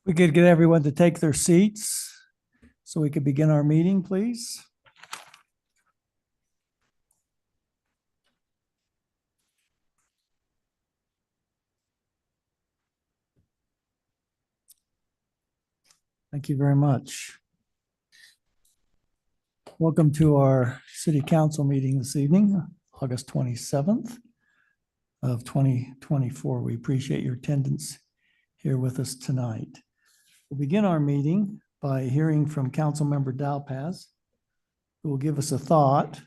We could get everyone to take their seats so we could begin our meeting, please. Thank you very much. Welcome to our city council meeting this evening, August 27th of 2024. We appreciate your attendance here with us tonight. We'll begin our meeting by hearing from Councilmember Dalpaz, who will give us a thought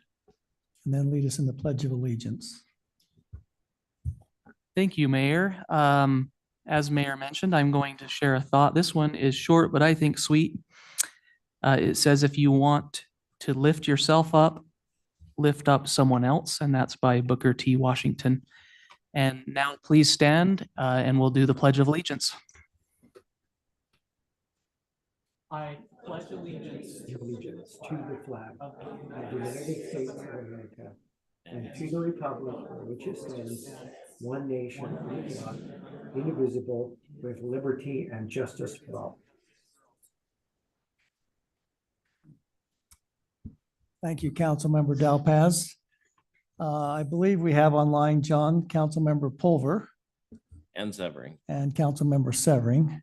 and then lead us in the Pledge of Allegiance. Thank you, Mayor. As Mayor mentioned, I'm going to share a thought. This one is short, but I think sweet. It says, if you want to lift yourself up, lift up someone else, and that's by Booker T. Washington. And now please stand and we'll do the Pledge of Allegiance. I pledge allegiance to the flag of the United States of America and to the republic for which it stands, one nation under God, indivisible, with liberty and justice for all. Thank you, Councilmember Dalpaz. I believe we have online, John, Councilmember Pulver And Severing. and Councilmember Severing.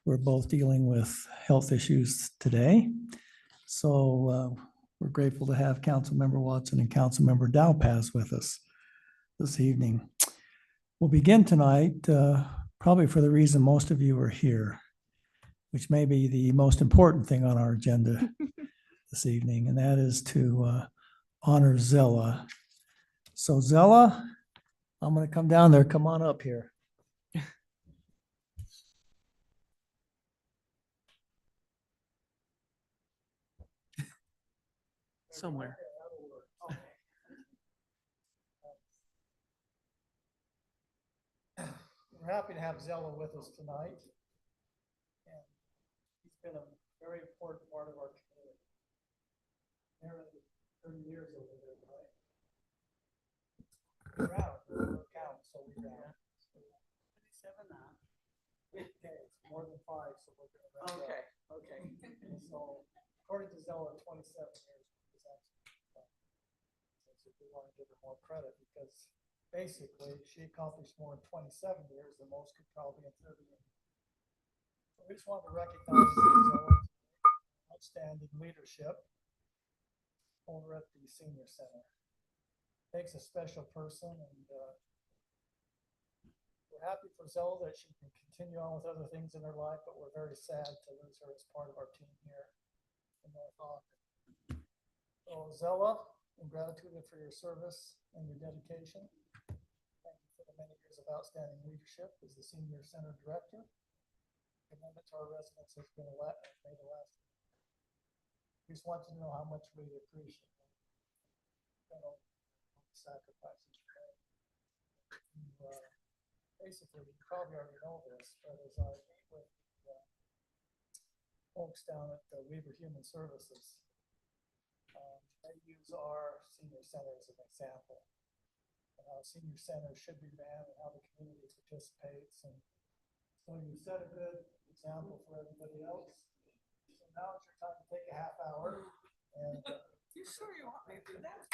We're both dealing with health issues today. So we're grateful to have Councilmember Watson and Councilmember Dalpaz with us this evening. We'll begin tonight, probably for the reason most of you are here, which may be the most important thing on our agenda this evening, and that is to honor Zella. So Zella, I'm going to come down there. Come on up here. somewhere. We're happy to have Zella with us tonight. And he's been a very important part of our community. Nearly 30 years over there, right? We're out, we're count, so we're out. 27 now. Okay, it's more than 5, so we're gonna round up. Okay. So according to Zella, 27 years is actually, so we want to give her more credit because basically she accomplished more in 27 years than most could probably in 30 years. So we just wanted to recognize Zella's outstanding leadership over at the senior center. Takes a special person, and we're happy for Zella that she can continue on with other things in her life, but we're very sad to lose her as part of our team here in North Ogden. So Zella, in gratitude for your service and your dedication, thank you for the many years of outstanding leadership as the senior center director. Commitment to our residents has been made a last. We just want you to know how much we appreciate it. Sacrifices. Basically, you probably already know this, but as I meet with folks down at the Weaver Human Services, they use our senior center as an example of how senior center should be ran and how the community participates. And so you set a good example for everybody else. So now it's your time to take a half hour. And You sure you want me to do that?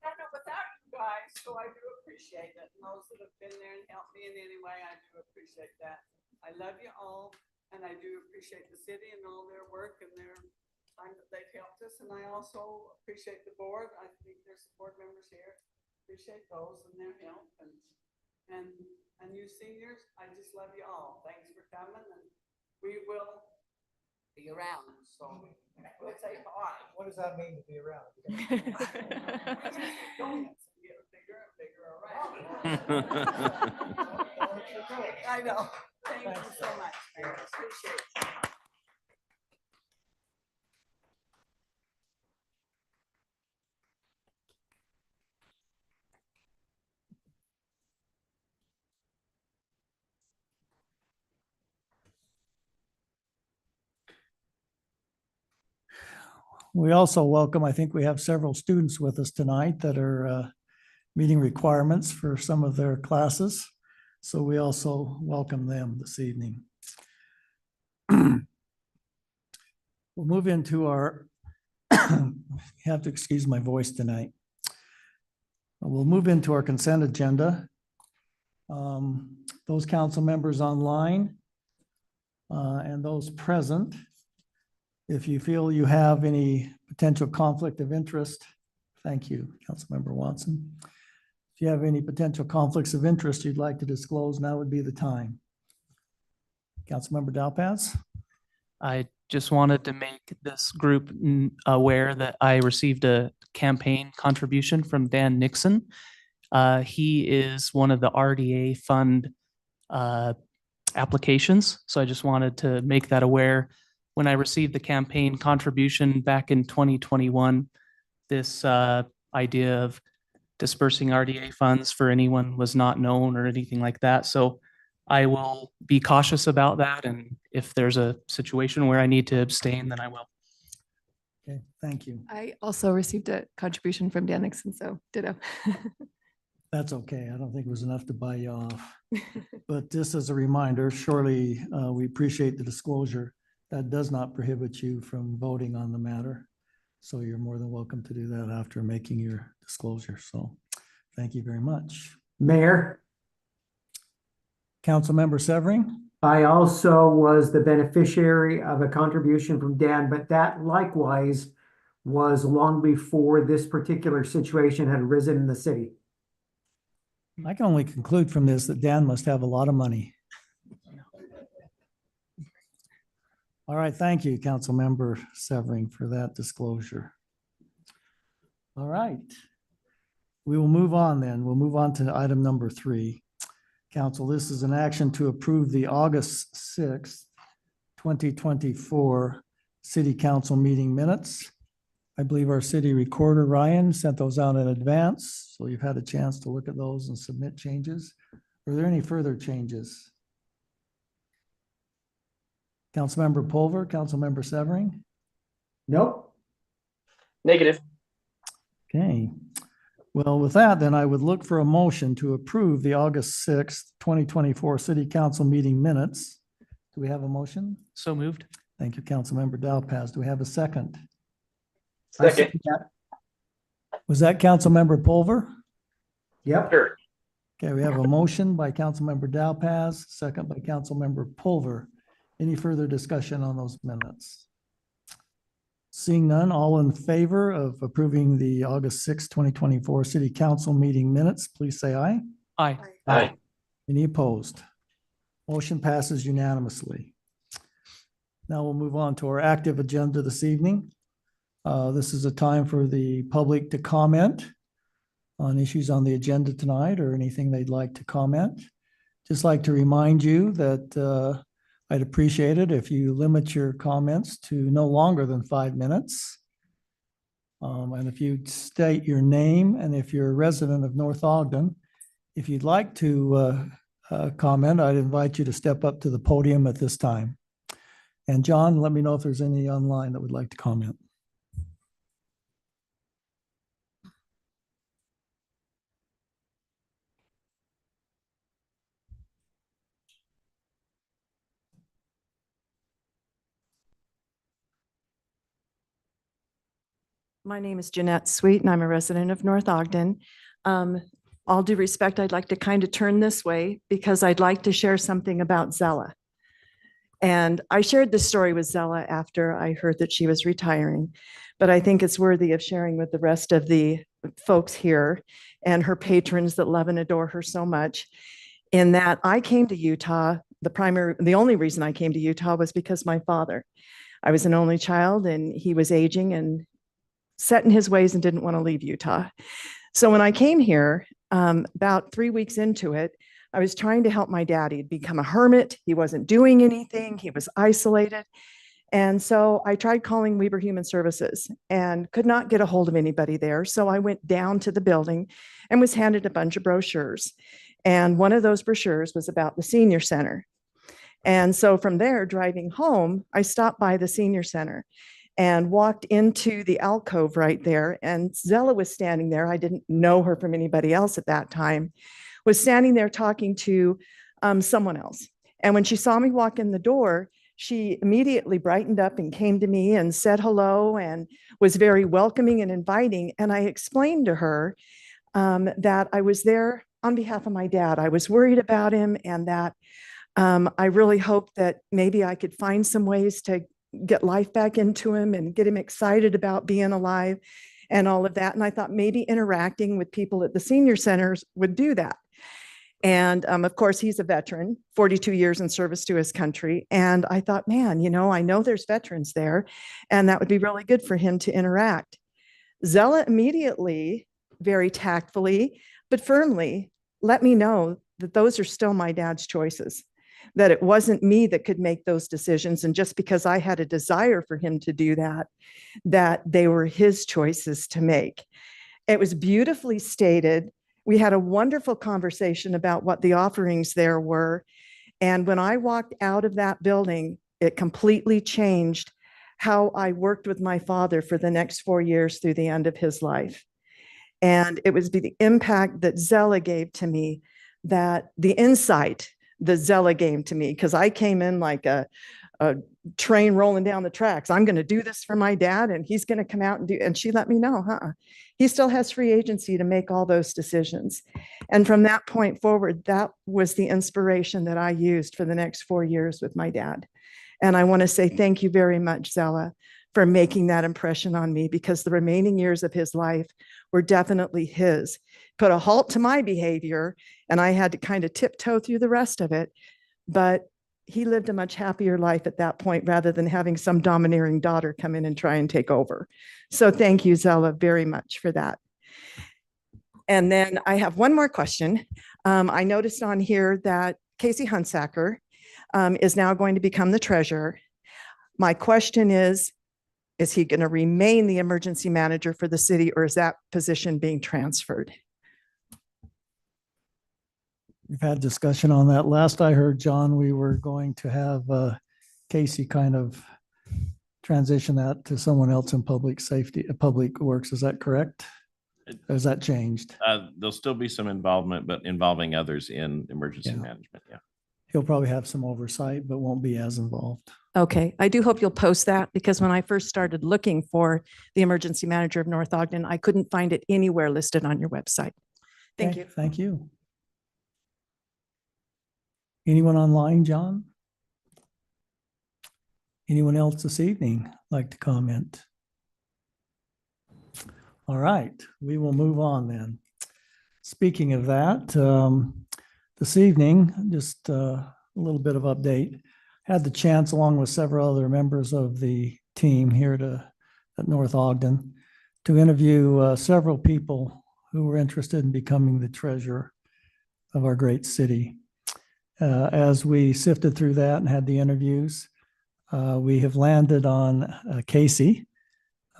I know without you guys, so I do appreciate it. And those that have been there and helped me in any way, I do appreciate that. I love you all, and I do appreciate the city and all their work and their time that they've helped us. And I also appreciate the board. I think there's some board members here. Appreciate those and their help. And you seniors, I just love you all. Thanks for coming, and we will be around. So we'll say bye. what does that mean to be around? Get bigger and bigger around. I know. Thank you so much. I appreciate it. We also welcome, I think we have several students with us tonight that are meeting requirements for some of their classes. So we also welcome them this evening. We'll move into our, you have to excuse my voice tonight. We'll move into our consent agenda. Those council members online and those present, if you feel you have any potential conflict of interest, thank you, Councilmember Watson. If you have any potential conflicts of interest you'd like to disclose, now would be the time. Councilmember Dalpaz? I just wanted to make this group aware that I received a campaign contribution from Dan Nixon. He is one of the RDA fund applications. So I just wanted to make that aware. When I received the campaign contribution back in 2021, this idea of dispersing RDA funds for anyone was not known or anything like that. So I will be cautious about that. And if there's a situation where I need to abstain, then I will. Okay, thank you. I also received a contribution from Dan Nixon, so ditto. That's okay. I don't think it was enough to buy you off. But just as a reminder, surely we appreciate the disclosure. That does not prohibit you from voting on the matter. So you're more than welcome to do that after making your disclosure. So thank you very much. Mayor, Councilmember Severing? I also was the beneficiary of a contribution from Dan, but that likewise was long before this particular situation had arisen in the city. I can only conclude from this that Dan must have a lot of money. All right, thank you, Councilmember Severing, for that disclosure. All right. We will move on then. We'll move on to item number 3. Council, this is an action to approve the August 6th, 2024 City Council meeting minutes. I believe our city recorder, Ryan, sent those out in advance, so you've had a chance to look at those and submit changes. Are there any further changes? Councilmember Pulver, Councilmember Severing? Nope. Negative. Okay. Well, with that, then I would look for a motion to approve the August 6th, 2024 City Council meeting minutes. Do we have a motion? So moved. Thank you, Councilmember Dalpaz. Do we have a second? Second. Was that Councilmember Pulver? Yep. Sure. Okay, we have a motion by Councilmember Dalpaz, second by Councilmember Pulver. Any further discussion on those minutes? Seeing none, all in favor of approving the August 6th, 2024 City Council meeting minutes, please say aye. Aye. Aye. Any opposed? Motion passes unanimously. Now we'll move on to our active agenda this evening. This is a time for the public to comment on issues on the agenda tonight or anything they'd like to comment. Just like to remind you that I'd appreciate it if you limit your comments to no longer than 5 minutes. And if you state your name and if you're a resident of North Ogden, if you'd like to comment, I'd invite you to step up to the podium at this time. And John, let me know if there's any online that would like to comment. My name is Jeanette Sweet and I'm a resident of North Ogden. All due respect, I'd like to kind of turn this way because I'd like to share something about Zella. And I shared this story with Zella after I heard that she was retiring, but I think it's worthy of sharing with the rest of the folks here and her patrons that love and adore her so much. In that I came to Utah, the only reason I came to Utah was because my father. I was an only child and he was aging and set in his ways and didn't want to leave Utah. So when I came here, about 3 weeks into it, I was trying to help my dad. He'd become a hermit. He wasn't doing anything. He was isolated. And so I tried calling Weber Human Services and could not get a hold of anybody there. So I went down to the building and was handed a bunch of brochures. And one of those brochures was about the senior center. And so from there, driving home, I stopped by the senior center. and walked into the alcove right there. And Zella was standing there. I didn't know her from anybody else at that time, was standing there talking to someone else. And when she saw me walk in the door, she immediately brightened up and came to me and said hello and was very welcoming and inviting. And I explained to her that I was there on behalf of my dad. I was worried about him, and that I really hoped that maybe I could find some ways to get life back into him and get him excited about being alive and all of that. And I thought maybe interacting with people at the senior centers would do that. And of course, he's a veteran, 42 years in service to his country. And I thought, man, I know there's veterans there, and that would be really good for him to interact. Zella immediately, very tactfully, but firmly let me know that those are still my dad's choices, that it wasn't me that could make those decisions. And just because I had a desire for him to do that, that they were his choices to make. It was beautifully stated. We had a wonderful conversation about what the offerings there were. And when I walked out of that building, it completely changed how I worked with my father for the next 4 years through the end of his life. And it was the impact that Zella gave to me, that the insight that Zella gave to me, because I came in like a train rolling down the tracks. I'm going to do this for my dad, and he's going to come out and do, and she let me know, he still has free agency to make all those decisions. And from that point forward, that was the inspiration that I used for the next 4 years with my dad. And I want to say thank you very much, Zella, for making that impression on me, because the remaining years of his life were definitely his. Put a halt to my behavior, and I had to kind of tiptoe through the rest of it. But he lived a much happier life at that point, rather than having some domineering daughter come in and try and take over. So thank you, Zella, very much for that. And then I have one more question. I noticed on here that Casey Hunsaker is now going to become the treasurer. My question is he going to remain the emergency manager for the city, or is that position being transferred? We've had discussion on that. Last I heard, John, we were going to have Casey kind of transition that to someone else in public safety, public works. Is that correct? Or has that changed? There'll still be some involvement, but involving others in emergency Yeah. management. Yeah. He'll probably have some oversight, but won't be as involved. Okay, I do hope you'll post that, because when I first started looking for the emergency manager of North Ogden, I couldn't find it anywhere listed on your website. Thank Okay, you. Thank you. Anyone online, John? Anyone else this evening like to comment? All right, we will move on then. Speaking of that, this evening, just a little bit of update. Had the chance, along with several other members of the team here at North Ogden, to interview several people who were interested in becoming the treasurer of our great city. As we sifted through that and had the interviews, we have landed on Casey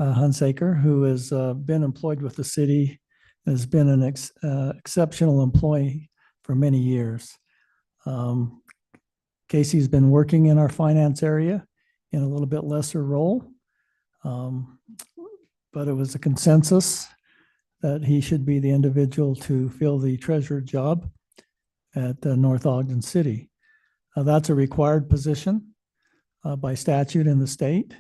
Hunsaker, who has been employed with the city, has been an exceptional employee for many years. Casey's been working in our finance area in a little bit lesser role, but it was a consensus that he should be the individual to fill the treasurer job at North Ogden City. That's a required position by statute in the state.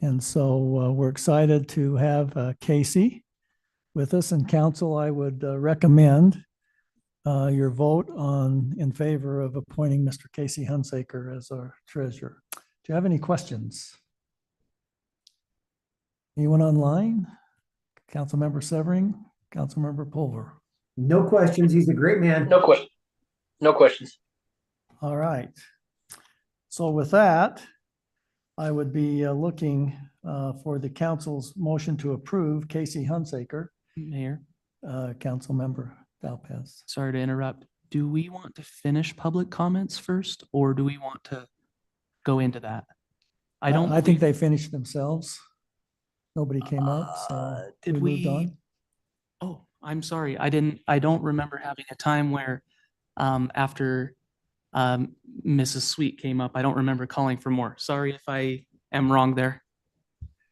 And so we're excited to have Casey with us. And council, I would recommend your vote in favor of appointing Mr. Casey Hunsaker as our treasurer. Do you have any questions? Anyone online? Councilmember Severing, Councilmember Pulver. No questions. He's a great man. No question. No questions. All right. So with that, I would be looking for the council's motion to approve Casey Hunsaker, Mayor, Councilmember Valpez. sorry to interrupt. Do we want to finish public comments first, or do we want to go into that? I don't. I think they finished themselves. Nobody came up, so Did we moved we? on. Oh, I'm sorry. I don't remember having a time where after Mrs. Sweet came up, I don't remember calling for more. Sorry if I am wrong there.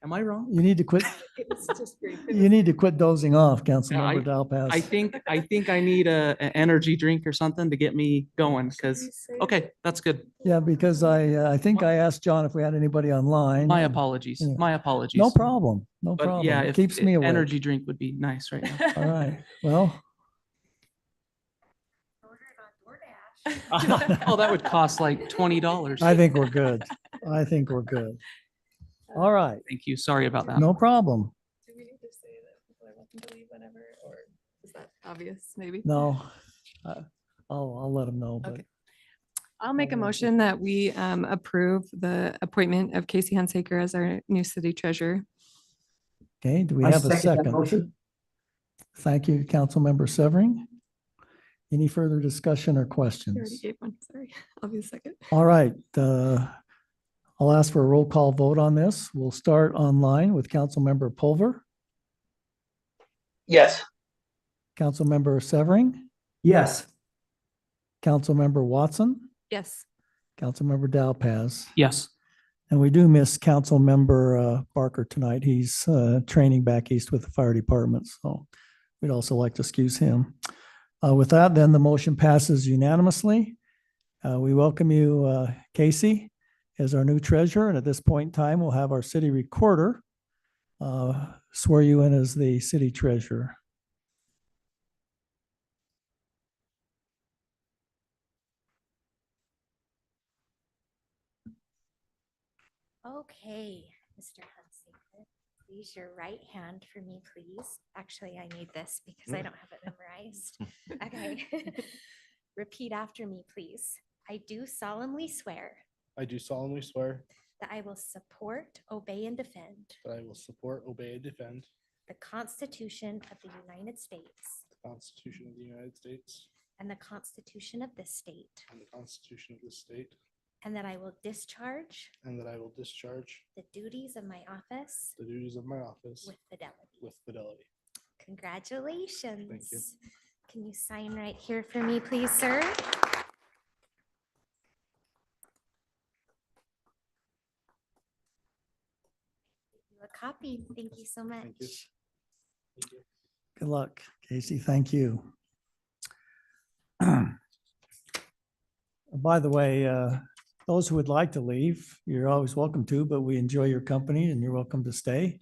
Am I wrong? You need to quit, It's just brief. you need to quit dozing off, Yeah, Councilmember Dalpass. I think I need an energy drink or something to get me going because, okay, that's good. Yeah, because I think I asked John if we had anybody online. My and- apologies. yeah. My apologies. No problem, no But problem. yeah, It if keeps me awake. energy drink would be nice right now. All right, well. Oh, that would cost like $20. I think we're good. I think we're good. All right, Thank you. Sorry about that. no problem. Do we need to say that people are welcome to leave whenever, or is that obvious, maybe? No, I'll let them know, but Okay. I'll make a I'll- motion that we approve the appointment of Casey Hunsaker as our new city treasurer. okay, do we I have a second that second? motion. Thank you, Councilmember Severing. Any further discussion or You already questions? gave one, sorry. I'll be the second. All right, I'll ask for a roll call vote on this. We'll start online with Councilmember Pulver, Yes. Councilmember Severing, Yes. Councilmember Watson, Yes. Councilmember Dalpaz. Yes. And we do miss Councilmember Barker tonight. He's training back east with the fire department, so we'd also like to excuse him. With that, then the motion passes unanimously. We welcome you, Casey, as our new treasurer, and at this point in time, we'll have our city recorder swear you in as the city treasurer. Okay, Mr. Hunsaker, raise your right hand for me, please. Actually, I need this because I don't have it memorized. Okay. Repeat after me, please. I do solemnly swear I do solemnly swear that I will support, obey, and defend that I will support, obey, and defend the Constitution of the United States the Constitution of the United States and the Constitution of this state, and the Constitution of this state, and that I will discharge and that I will discharge the duties of my office the duties of my office with fidelity. with fidelity. Congratulations. Can you sign right here for me, please, sir? A copy. Thank you so much. Thank you. Thank you. Good luck, Casey. Thank you. By the way, those who would like to leave, you're always welcome to, but we enjoy your company and you're welcome to stay.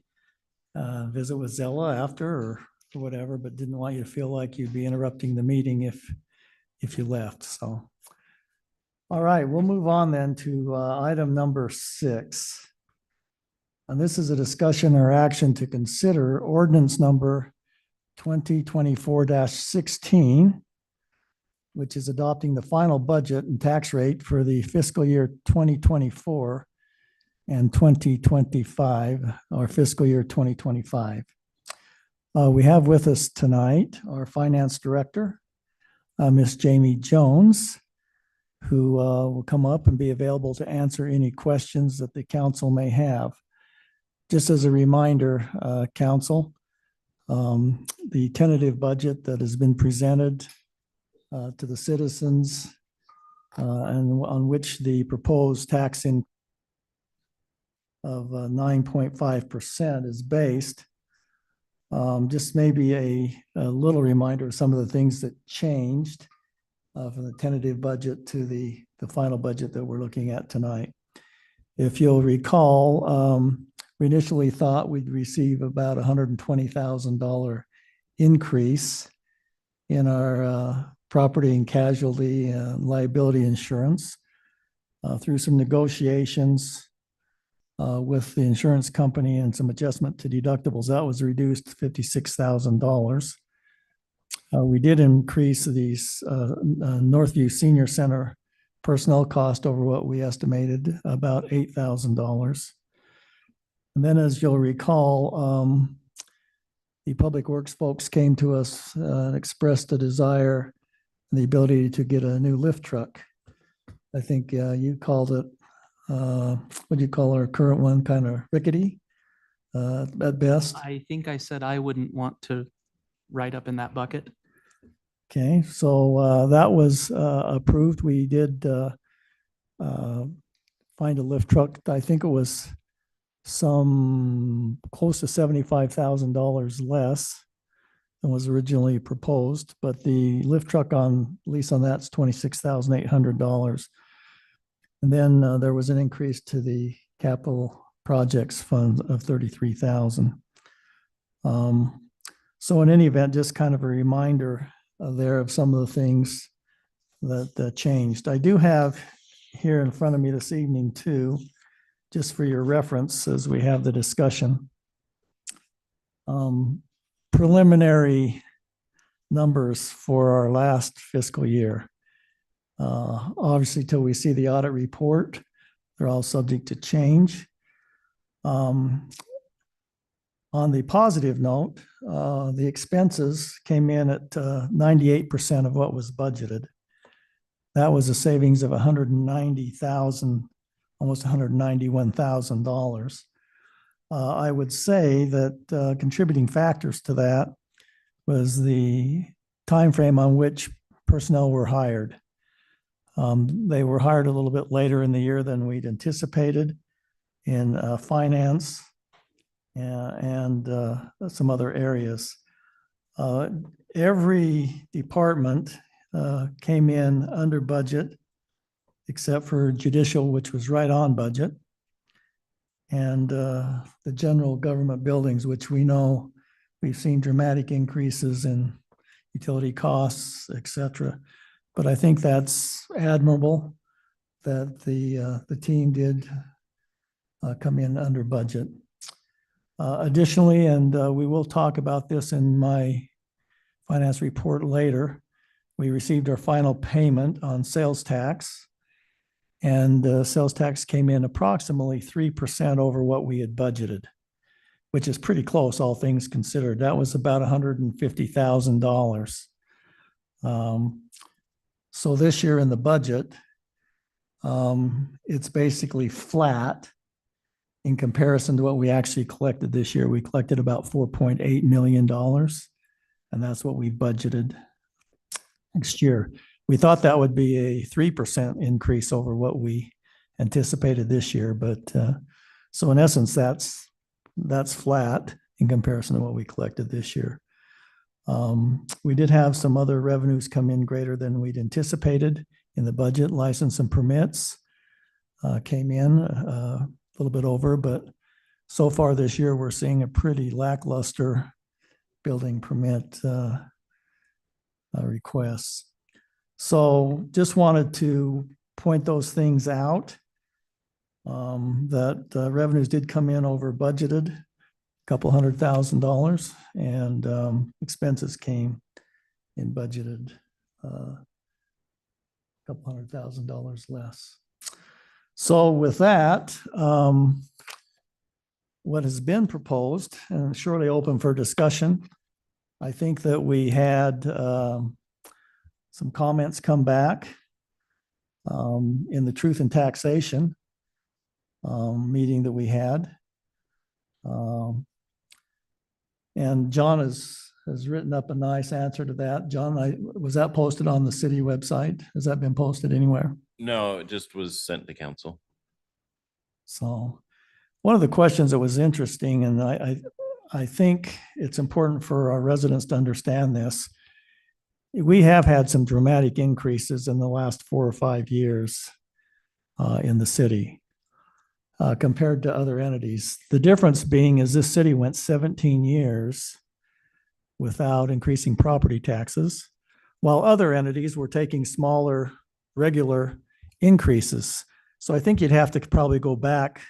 Visit with Zella after or whatever, but didn't want you to feel like you'd be interrupting the meeting if you left, so. All right, we'll move on then to item number 6. And this is a discussion or action to consider ordinance number 2024-16, which is adopting the final budget and tax rate for the fiscal year 2024 and 2025, or fiscal year 2025. We have with us tonight our finance director, Miss Jamie Jones, who will come up and be available to answer any questions that the council may have. Just as a reminder, council, the tentative budget that has been presented to the citizens and on which the proposed tax in of 9.5% is based. Just maybe a little reminder of some of the things that changed from the tentative budget to the final budget that we're looking at tonight. If you'll recall, we initially thought we'd receive about $120,000 increase in our property and casualty liability insurance through some negotiations with the insurance company and some adjustment to deductibles. That was reduced to $56,000. We did increase these Northview Senior Center personnel cost over what we estimated, about $8,000. And then, as you'll recall, the Public Works folks came to us and expressed a desire, the ability to get a new lift truck. I think you called it, what do you call our current one, kind of rickety at best? I think I said I wouldn't want to ride up in that bucket. Okay, so that was approved. We did find a lift truck. I think it was some close to $75,000 less than was originally proposed, but the lift truck on lease on that's $26,800. And then there was an increase to the capital projects fund of $33,000. So in any event, just kind of a reminder there of some of the things that changed. I do have here in front of me this evening too, just for your reference as we have the discussion. Preliminary numbers for our last fiscal year. Obviously, till we see the audit report, they're all subject to change. On the positive note, the expenses came in at 98% of what was budgeted. That was a savings of $190,000, almost $191,000. I would say that contributing factors to that was the time frame on which personnel were hired. They were hired a little bit later in the year than we'd anticipated in finance and some other areas. Every department came in under budget, except for judicial, which was right on budget, and the general government buildings, which we know we've seen dramatic increases in utility costs, et cetera. But I think that's admirable that the team did come in under budget. Additionally, and we will talk about this in my finance report later, we received our final payment on sales tax, and sales tax came in approximately 3% over what we had budgeted, which is pretty close, all things considered. That was about $150,000. So this year in the budget, it's basically flat in comparison to what we actually collected this year. We collected about $4.8 million, and that's what we budgeted next year. We thought that would be a 3% increase over what we anticipated this year, but so in essence, that's flat in comparison to what we collected this year. We did have some other revenues come in greater than we'd anticipated in the budget. License and permits came in a little bit over, but so far this year, we're seeing a pretty lackluster building permit requests. So just wanted to point those things out, that revenues did come in over budgeted, a couple $100,000, and expenses came in budgeted a couple $100,000 less. So with that, what has been proposed, and surely open for discussion, I think that we had some comments come back in the Truth and Taxation meeting that we had. And John has written up a nice answer to that. John, was that posted on the city website? Has that been posted anywhere? No, it just was sent to council. So one of the questions that was interesting, and I think it's important for our residents to understand this. We have had some dramatic increases in the last 4 or 5 years in the city compared to other entities. The difference being is this city went 17 years without increasing property taxes, while other entities were taking smaller, regular increases. So I think you'd have to probably go back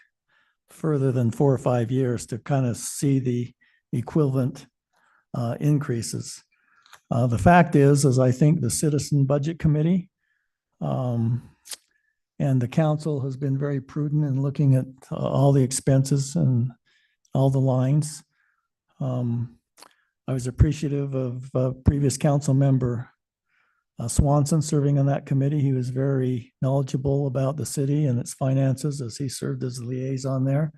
further than 4 or 5 years to kind of see the equivalent increases. The fact is I think the Citizen Budget Committee and the council has been very prudent in looking at all the expenses and all the lines. I was appreciative of previous council member Swanson serving on that committee. He was very knowledgeable about the city and its finances as he served as a liaison there.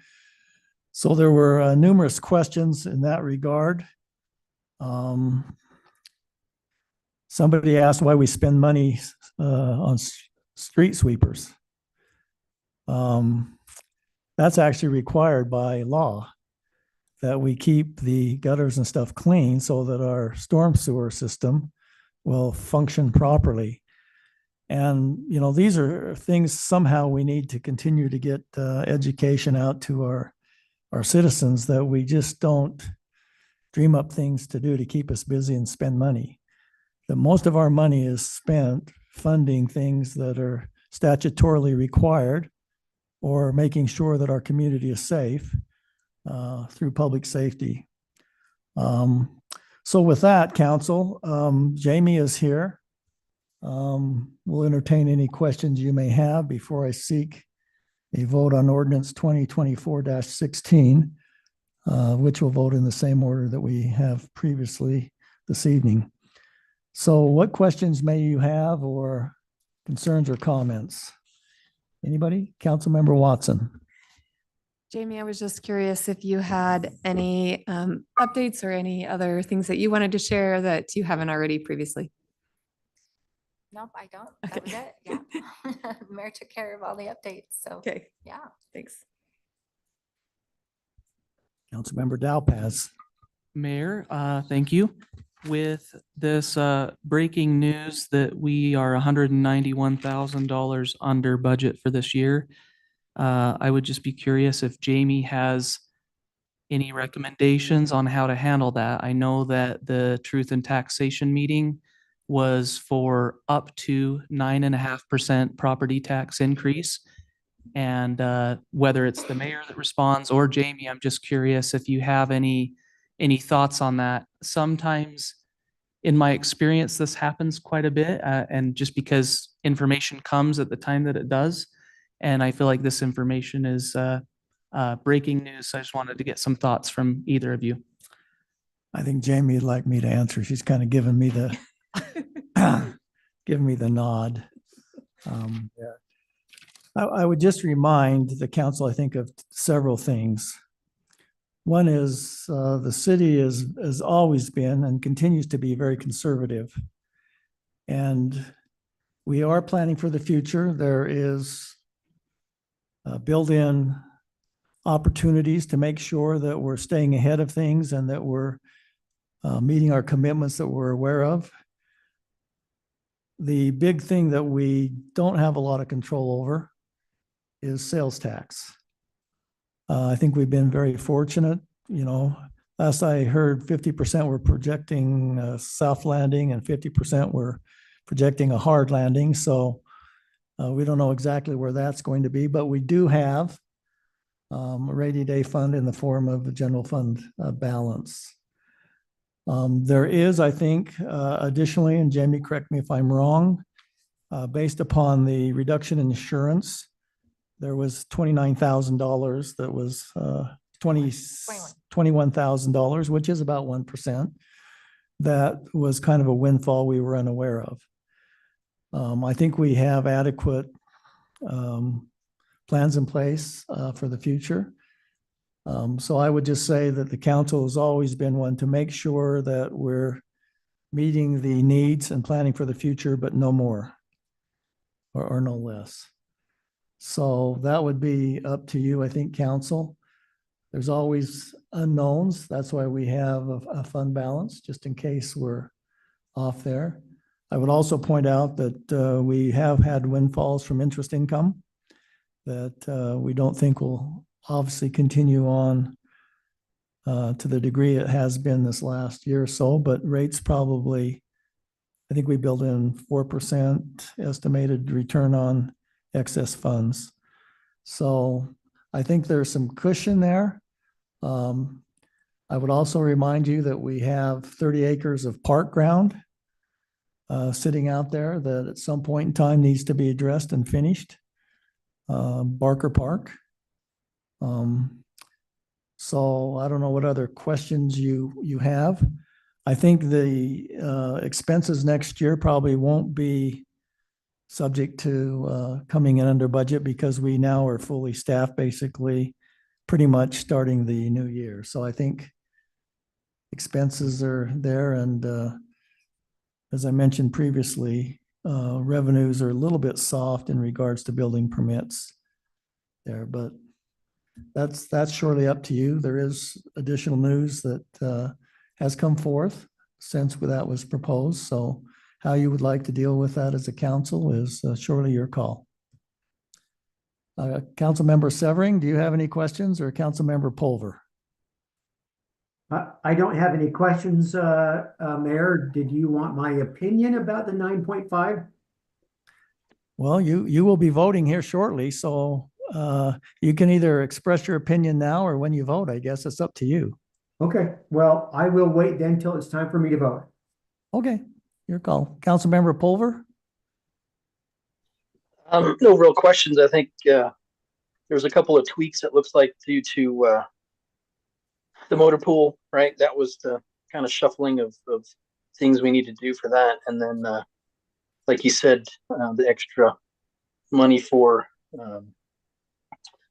So there were numerous questions in that regard. Somebody asked why we spend money on street sweepers. The that's actually required by law, that we keep the gutters and stuff clean so that our storm sewer system will function properly. And, you know, these are things somehow we need to continue to get education out to our citizens, that we just don't dream up things to do to keep us busy and spend money. That most of our money is spent funding things that are statutorily required, or making sure that our community is safe through public safety. So with that, council, Jamie is here. We'll entertain any questions you may have before I seek a vote on ordinance 2024-16, which we'll vote in the same order that we have previously this evening. So what questions may you have, or concerns or comments? Anybody? Councilmember Watson. Jamie, I was just curious if you had any updates or any other things that you wanted to share that you haven't already previously. Nope, I don't. Okay. That was it. Yeah. Mayor took care of all the updates. So, Okay, yeah. thanks. Councilmember Dowpaz. Mayor, thank you. With this breaking news that we are $191,000 under budget for this year, I would just be curious if Jamie has any recommendations on how to handle that. I know that the Truth and Taxation meeting was for up to 9.5% property tax increase. And whether it's the mayor that responds or Jamie, I'm just curious if you have any thoughts on that. Sometimes in my experience, this happens quite a bit, and just because information comes at the time that it does. And I feel like this information is breaking news. So I just wanted to get some thoughts from either of you. I think Jamie would like me to answer. She's kind of giving me the giving me the nod. I would just remind the council, I think, of several things. One is the city has always been and continues to be very conservative. And we are planning for the future. There is built-in opportunities to make sure that we're staying ahead of things and that we're meeting our commitments that we're aware of. The big thing that we don't have a lot of control over is sales tax. I think we've been very fortunate. You know, last I heard 50% were projecting a soft landing and 50% were projecting a hard landing. So we don't know exactly where that's going to be, but we do have a rainy day fund in the form of a general fund balance. There is, I think, additionally, and Jamie, correct me if I'm wrong, based upon the reduction in insurance, there was $29,000 that was $21,000, which is about 1%. That was kind of a windfall we were unaware of. I think we have adequate plans in place for the future. So I would just say that the council has always been one to make sure that we're meeting the needs and planning for the future, but no more or no less. So that would be up to you, I think, council. There's always unknowns. That's why we have a fund balance, just in case we're off there. I would also point out that we have had windfalls from interest income that we don't think will obviously continue on to the degree it has been this last year or so, but rates probably, I think we build in 4% estimated return on excess funds. So I think there's some cushion there. I would also remind you that we have 30 acres of park ground sitting out there that at some point in time needs to be addressed and finished. Barker Park. So I don't know what other questions you have. I think the expenses next year probably won't be subject to coming in under budget because we now are fully staffed, basically pretty much starting the new year. So I think expenses are there, and as I mentioned previously, revenues are a little bit soft in regards to building permits there, but that's surely up to you. There is additional news that has come forth since that was proposed. So how you would like to deal with that as a council is surely your call. Councilmember Severing, do you have any questions, or Councilmember Pulver? I don't have any questions, Mayor. Did you want my opinion about the 9.5? Well, you will be voting here shortly, so you can either express your opinion now or when you vote. I guess it's up to you. Okay, well, I will wait then till it's time for me to vote. Okay, your call. Councilmember Pulver? No real questions. I think there's a couple of tweaks it looks like due to the motor pool, right? That was the kind of shuffling of things we need to do for that. And then, like you said, the extra money for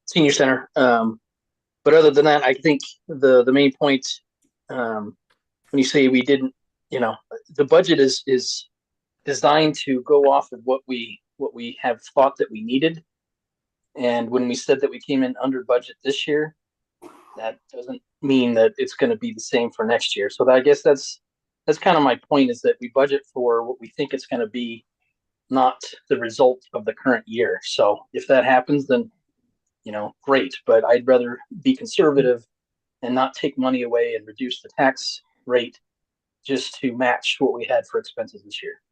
senior center. But other than that, I think the main point, when you say we didn't, the budget is designed to go off of what we have thought that we needed. And when we said that we came in under budget this year, that doesn't mean that it's going to be the same for next year. So I guess that's kind of my point, is that we budget for what we think it's going to be, not the result of the current year. So if that happens, then, great. But I'd rather be conservative and not take money away and reduce the tax rate just to match what we had for expenses this year.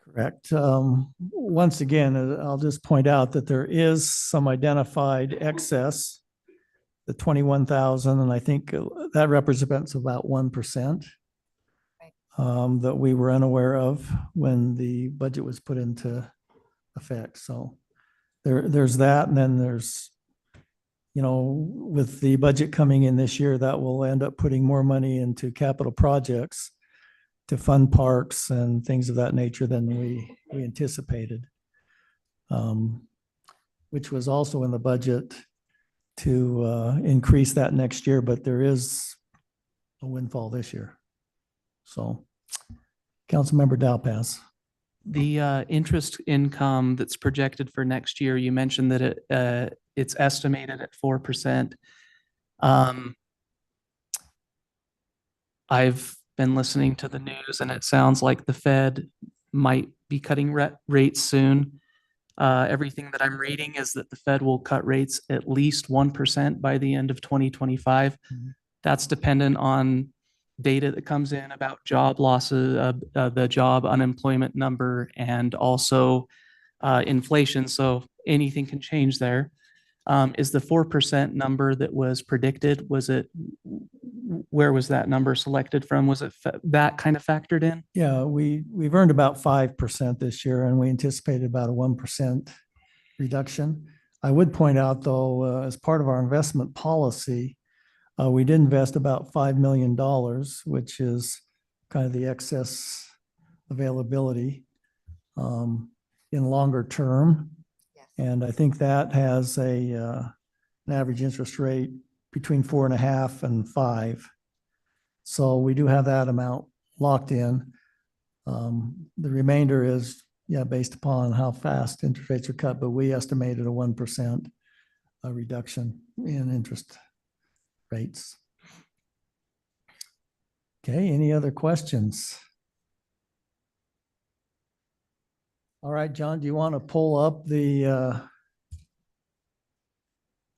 Correct. Once again, I'll just point out that there is some identified excess, the 21,000, and I think that represents about 1% that we were unaware of when the budget was put into effect. So there's that, and then there's, with the budget coming in this year, that will end up putting more money into capital projects to fund parks and things of that nature than we anticipated, which was also in the budget to increase that next year, but there is a windfall this year. So, Councilmember Dowpass. The interest income that's projected for next year, you mentioned that it's estimated at 4%. I've been listening to the news, and it sounds like the Fed might be cutting rates soon. Everything that I'm reading is that the Fed will cut rates at least 1% by the end of 2025. That's dependent on data that comes in about job losses, the job unemployment number, and also inflation. So anything can change there. Is the 4% number that was predicted, where was that number selected from? Was it that kind of factored in? Yeah, we've earned about 5% this year, and we anticipated about a 1% reduction. I would point out, though, as part of our investment policy, we did invest about $5 million, which is kind of the excess availability in longer term. And I think that has an average interest rate between 4.5% and 5%. So we do have that amount locked in. The remainder is, based upon how fast interest rates are cut, but we estimated a 1% reduction in interest rates. Okay, any other questions? All right, John, do you want to pull up the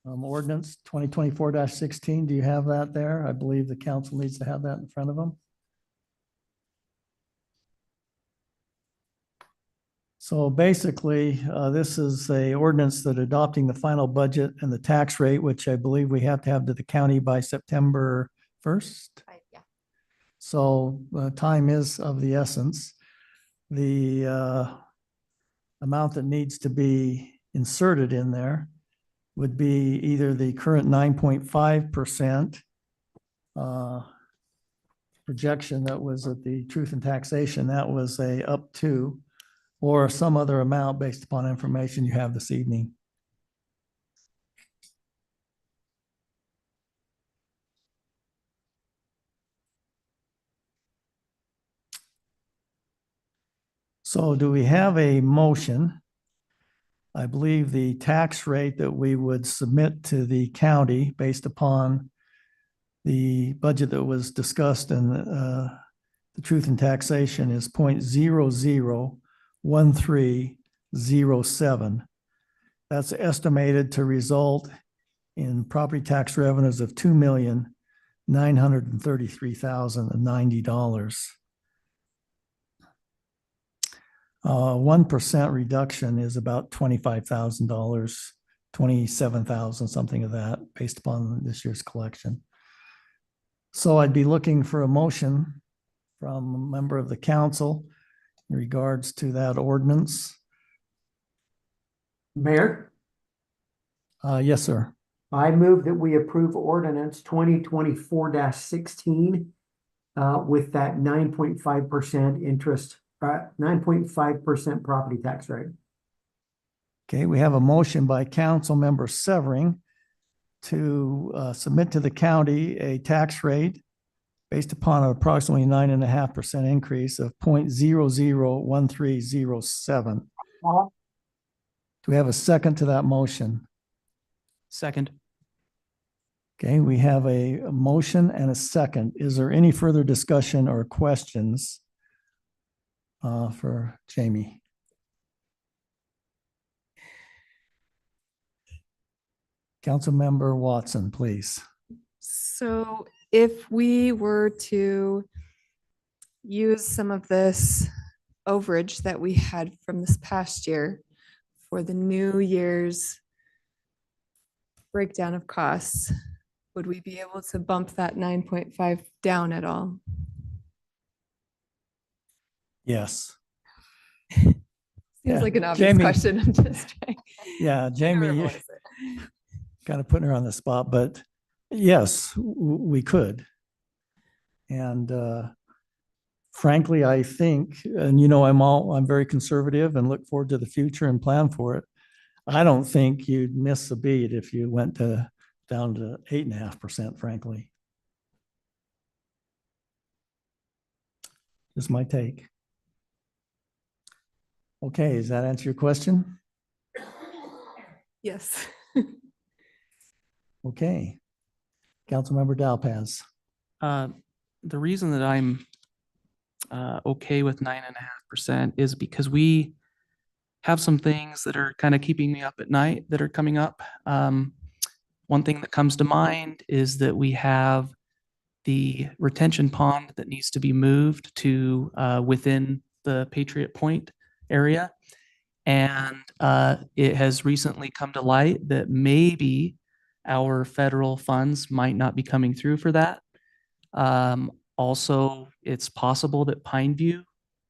ordinance 2024-16? Do you have that there? I believe the council needs to have that in front of them. So basically, this is a ordinance that adopting the final budget and the tax rate, which I believe we have to have to the county by September 1st. Yeah. So time is of the essence. The amount that needs to be inserted in there would be either the current 9.5% projection that was at the Truth and Taxation, that was a up to, or some other amount based upon information you have this evening. So do we have a motion I believe the tax rate that we would submit to the county based upon the budget that was discussed in the Truth in Taxation is 0.001307. That's estimated to result in property tax revenues of $2,933,090. 1% reduction is about $25,000, 27,000, something of that, based upon this year's collection. So I'd be looking for a motion from a member of the council in regards to that ordinance. Mayor, Yes, sir. I move that we approve ordinance 2024-16 with that 9.5% interest, 9.5% property tax rate. Okay, we have a motion by Council Member Severing to submit to the county a tax rate based upon an approximately 9.5% increase of 0.001307. Do we have a second to that motion? Second. Okay, we have a motion and a second. Is there any further discussion or questions for Jamie? Councilmember Watson, please. So if we were to use some of this overage that we had from this past year for the new year's breakdown of costs, would we be able to bump that 9.5 down at all? Yes. Seems Yeah, like an obvious Jamie. question. I'm just trying. Yeah, Jamie, Terrible, you're is it? kind of putting her on the spot, but yes, we could. And frankly, I think, and I'm very conservative and look forward to the future and plan for it. I don't think you'd miss a beat if you went down to 8.5%, frankly. Just my take. Okay, does that answer your question? Yes. Okay. Councilmember Dalpaz. The reason that I'm okay with 9.5% is because we have some things that are kind of keeping me up at night that are coming up. One thing that comes to mind is that we have the retention pond that needs to be moved to within the Patriot Point area. And it has recently come to light that maybe our federal funds might not be coming through for that. Also, it's possible that Pineview,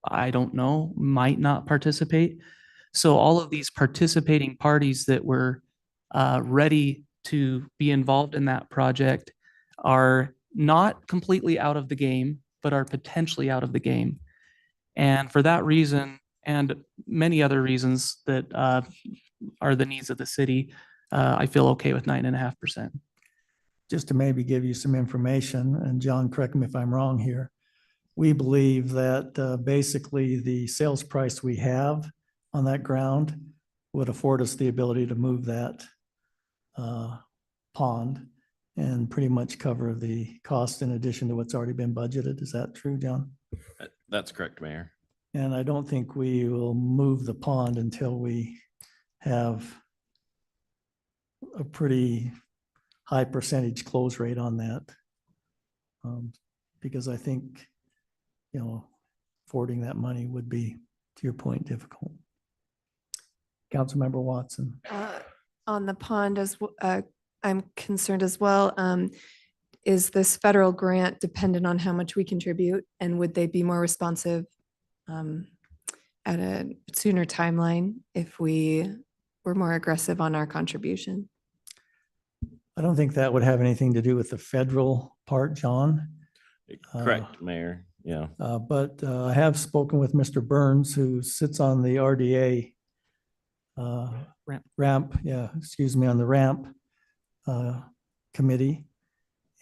I don't know, might not participate. So all of these participating parties that were ready to be involved in that project are not completely out of the game, but are potentially out of the game. And for that reason, and many other reasons that are the needs of the city, I feel okay with 9.5%. Just to maybe give you some information, and John, correct me if I'm wrong here. We believe that basically the sales price we have on that ground would afford us the ability to move that pond and pretty much cover the cost in addition to what's already been budgeted. Is that true, John? That's correct, Mayor. And I don't think we will move the pond until we have a pretty high percentage close rate on that. Because I think, affording that money would be, to your point, difficult. Councilmember Watson. On the pond, I'm concerned as well. Is this federal grant dependent on how much we contribute? And would they be more responsive at a sooner timeline if we were more aggressive on our contribution? I don't think that would have anything to do with the federal part, John. Correct, Mayor. Yeah. But I have spoken with Mr. Burns, who sits on the RDA ramp, on the ramp committee.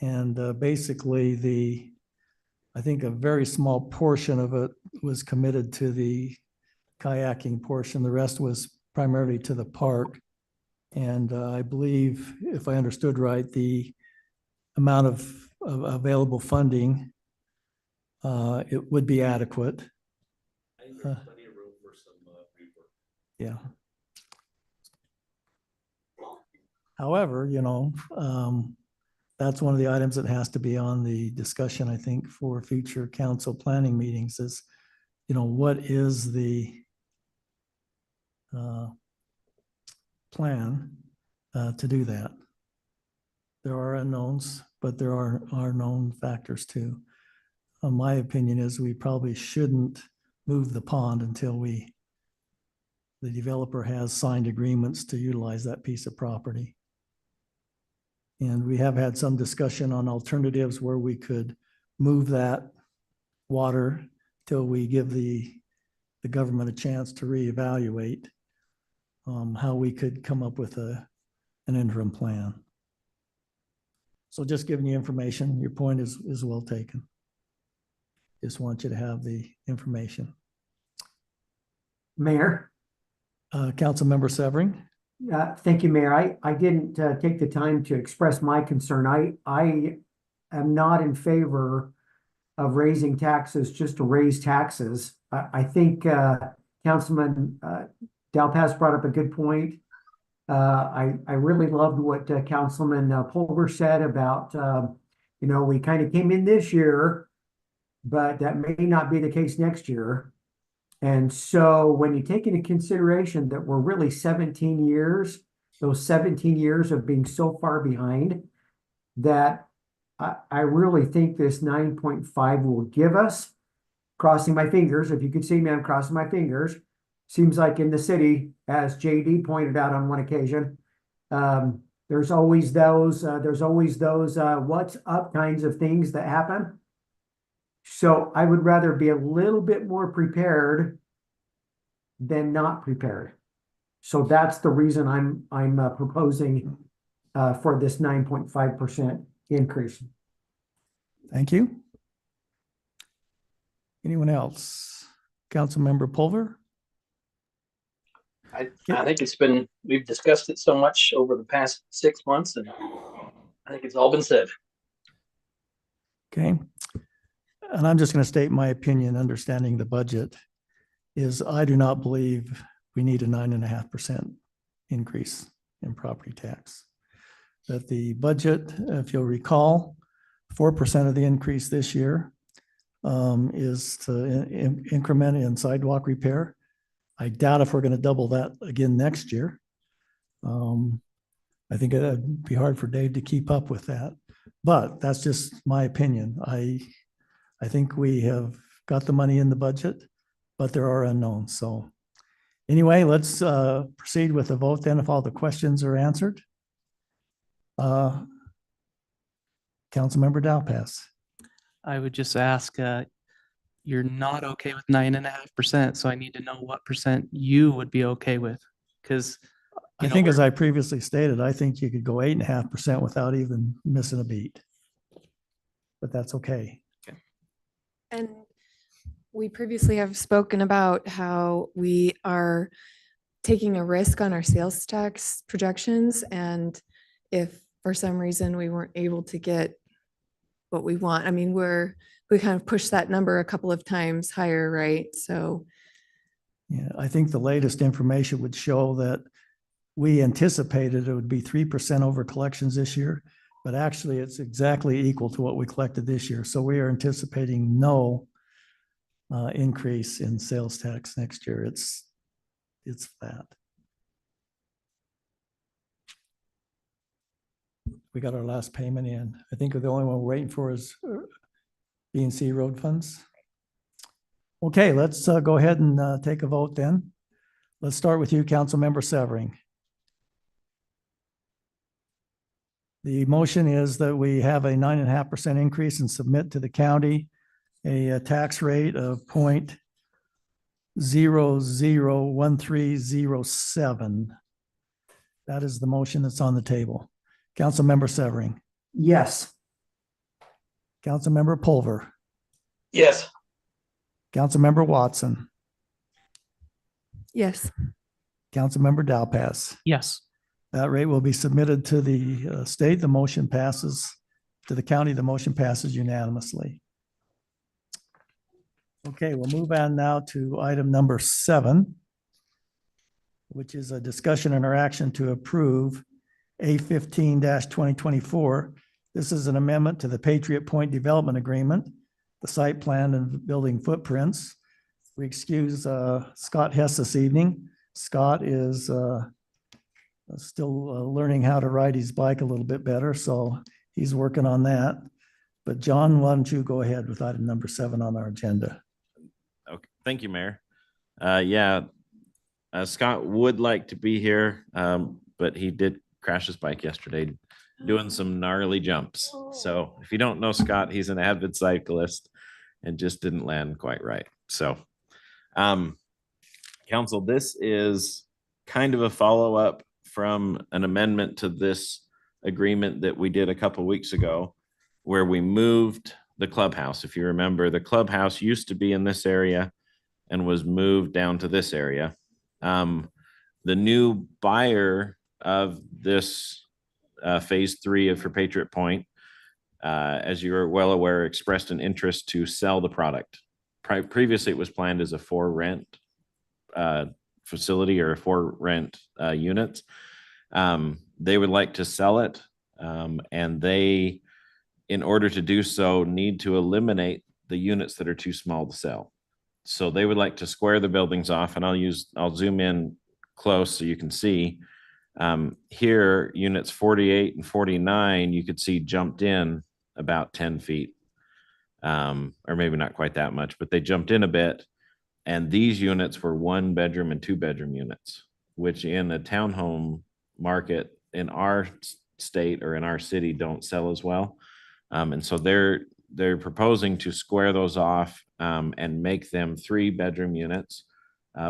And basically I think a very small portion of it was committed to the kayaking portion. The rest was primarily to the park. And I believe, if I understood right, the amount of available funding, it would be adequate. Uh, Yeah. However, that's one of the items that has to be on the discussion, I think, for future council planning meetings is, what is the plan to do that? There are unknowns, but there are known factors too. My opinion is we probably shouldn't move the pond until the developer has signed agreements to utilize that piece of property. And we have had some discussion on alternatives where we could move that water till we give the government a chance to reevaluate how we could come up with an interim plan. So just giving you information, your point is well taken. Just want you to have the information. Mayor, Councilmember Severing. thank you, Mayor. I didn't take the time to express my concern. I am not in favor of raising taxes just to raise taxes. I think Councilman Dalpas brought up a good point. I really loved what Councilman Pulver said about, we kind of came in this year, but that may not be the case next year. And so when you take into consideration that we're really 17 years, those 17 years of being so far behind, that I really think this 9.5 will give us, crossing my fingers, if you could see me, I'm crossing my fingers. Seems like in the city, as JD pointed out on one occasion, there's always those what's up kinds of things that happen. So I would rather be a little bit more prepared than not prepared. So that's the reason I'm proposing for this 9.5% increase. Thank you. Anyone else? Councilmember Pulver? I think we've discussed it so much over the past 6 months, and I think it's all been said. Okay. And I'm just going to state my opinion, understanding the budget, is I do not believe we need a 9.5% increase in property tax. That the budget, if you'll recall, 4% of the increase this year is to increment in sidewalk repair. I doubt if we're going to double that again next year. I think it'd be hard for Dave to keep up with that, but that's just my opinion. I think we have got the money in the budget, but there are unknowns. So anyway, let's proceed with the vote then if all the questions are answered. Councilmember Dalpas. I would just ask, you're not okay with 9.5%, so I need to know what percent you would be okay with. Because I think, as I previously stated, I think you could go 8.5% without even missing a beat. But that's okay. And we previously have spoken about how we are taking a risk on our sales tax projections. And if for some reason we weren't able to get what we want, I mean, we kind of pushed that number a couple of times higher, right? So. Yeah, I think the latest information would show that we anticipated it would be 3% over collections this year, but actually it's exactly equal to what we collected this year. So we are anticipating no increase in sales tax next year. It's flat. We got our last payment in. I think the only one we're waiting for is B&C road funds. Okay, let's go ahead and take a vote then. Let's start with you, Councilmember Severing. The motion is that we have a 9.5% increase and submit to the county a tax rate of 0.001307. That is the motion that's on the table. Councilmember Severing. Yes. Councilmember Pulver. Yes. Councilmember Watson. Yes. Councilmember Dowpass. Yes. That rate will be submitted to the state. The motion passes to the county. The motion passes unanimously. Okay, we'll move on now to item number 7, which is a discussion and or action to approve A15-2024. This is an amendment to the Patriot Point Development Agreement, the site plan and building footprints. We excuse Scott Hess this evening. Scott is still learning how to ride his bike a little bit better, so he's working on that. But John, why don't you go ahead with item number 7 on our agenda? Okay, thank you, Mayor. Scott would like to be here, but he did crash his bike yesterday doing some gnarly jumps. So if you don't know Scott, he's an avid cyclist and just didn't land quite right. So, council, this is kind of a follow-up from an amendment to this agreement that we did a couple weeks ago, where we moved the clubhouse. If you remember, the clubhouse used to be in this area and was moved down to this area. The new buyer of this phase 3 for Patriot Point, as you're well aware, expressed an interest to sell the product. Previously, it was planned as a for rent facility or for rent units. They would like to sell it, and they, in order to do so, need to eliminate the units that are too small to sell. So they would like to square the buildings off, and I'll zoom in close so you can see. Here, units 48 and 49, you could see jumped in about 10 feet, or maybe not quite that much, but they jumped in a bit. And these units were 1-bedroom and 2-bedroom units, which in a townhome market in our state or in our city don't sell as well. And so they're proposing to square those off and make them 3-bedroom units,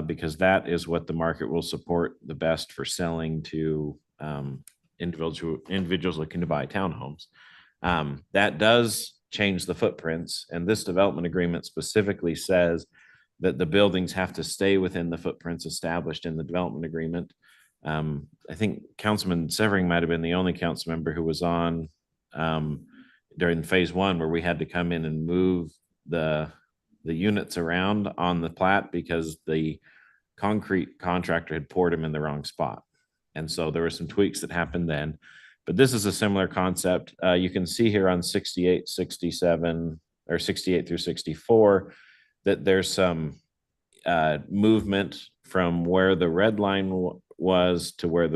because that is what the market will support the best for selling to individuals looking to buy townhomes. That does change the footprints, and this development agreement specifically says that the buildings have to stay within the footprints established in the development agreement. I think Councilman Severing might have been the only council member who was on during phase 1, where we had to come in and move the units around on the plat because the concrete contractor had poured them in the wrong spot. And so there were some tweaks that happened then, but this is a similar concept. You can see here on 68, 67, or 68 through 64, that there's some movement from where the red line was to where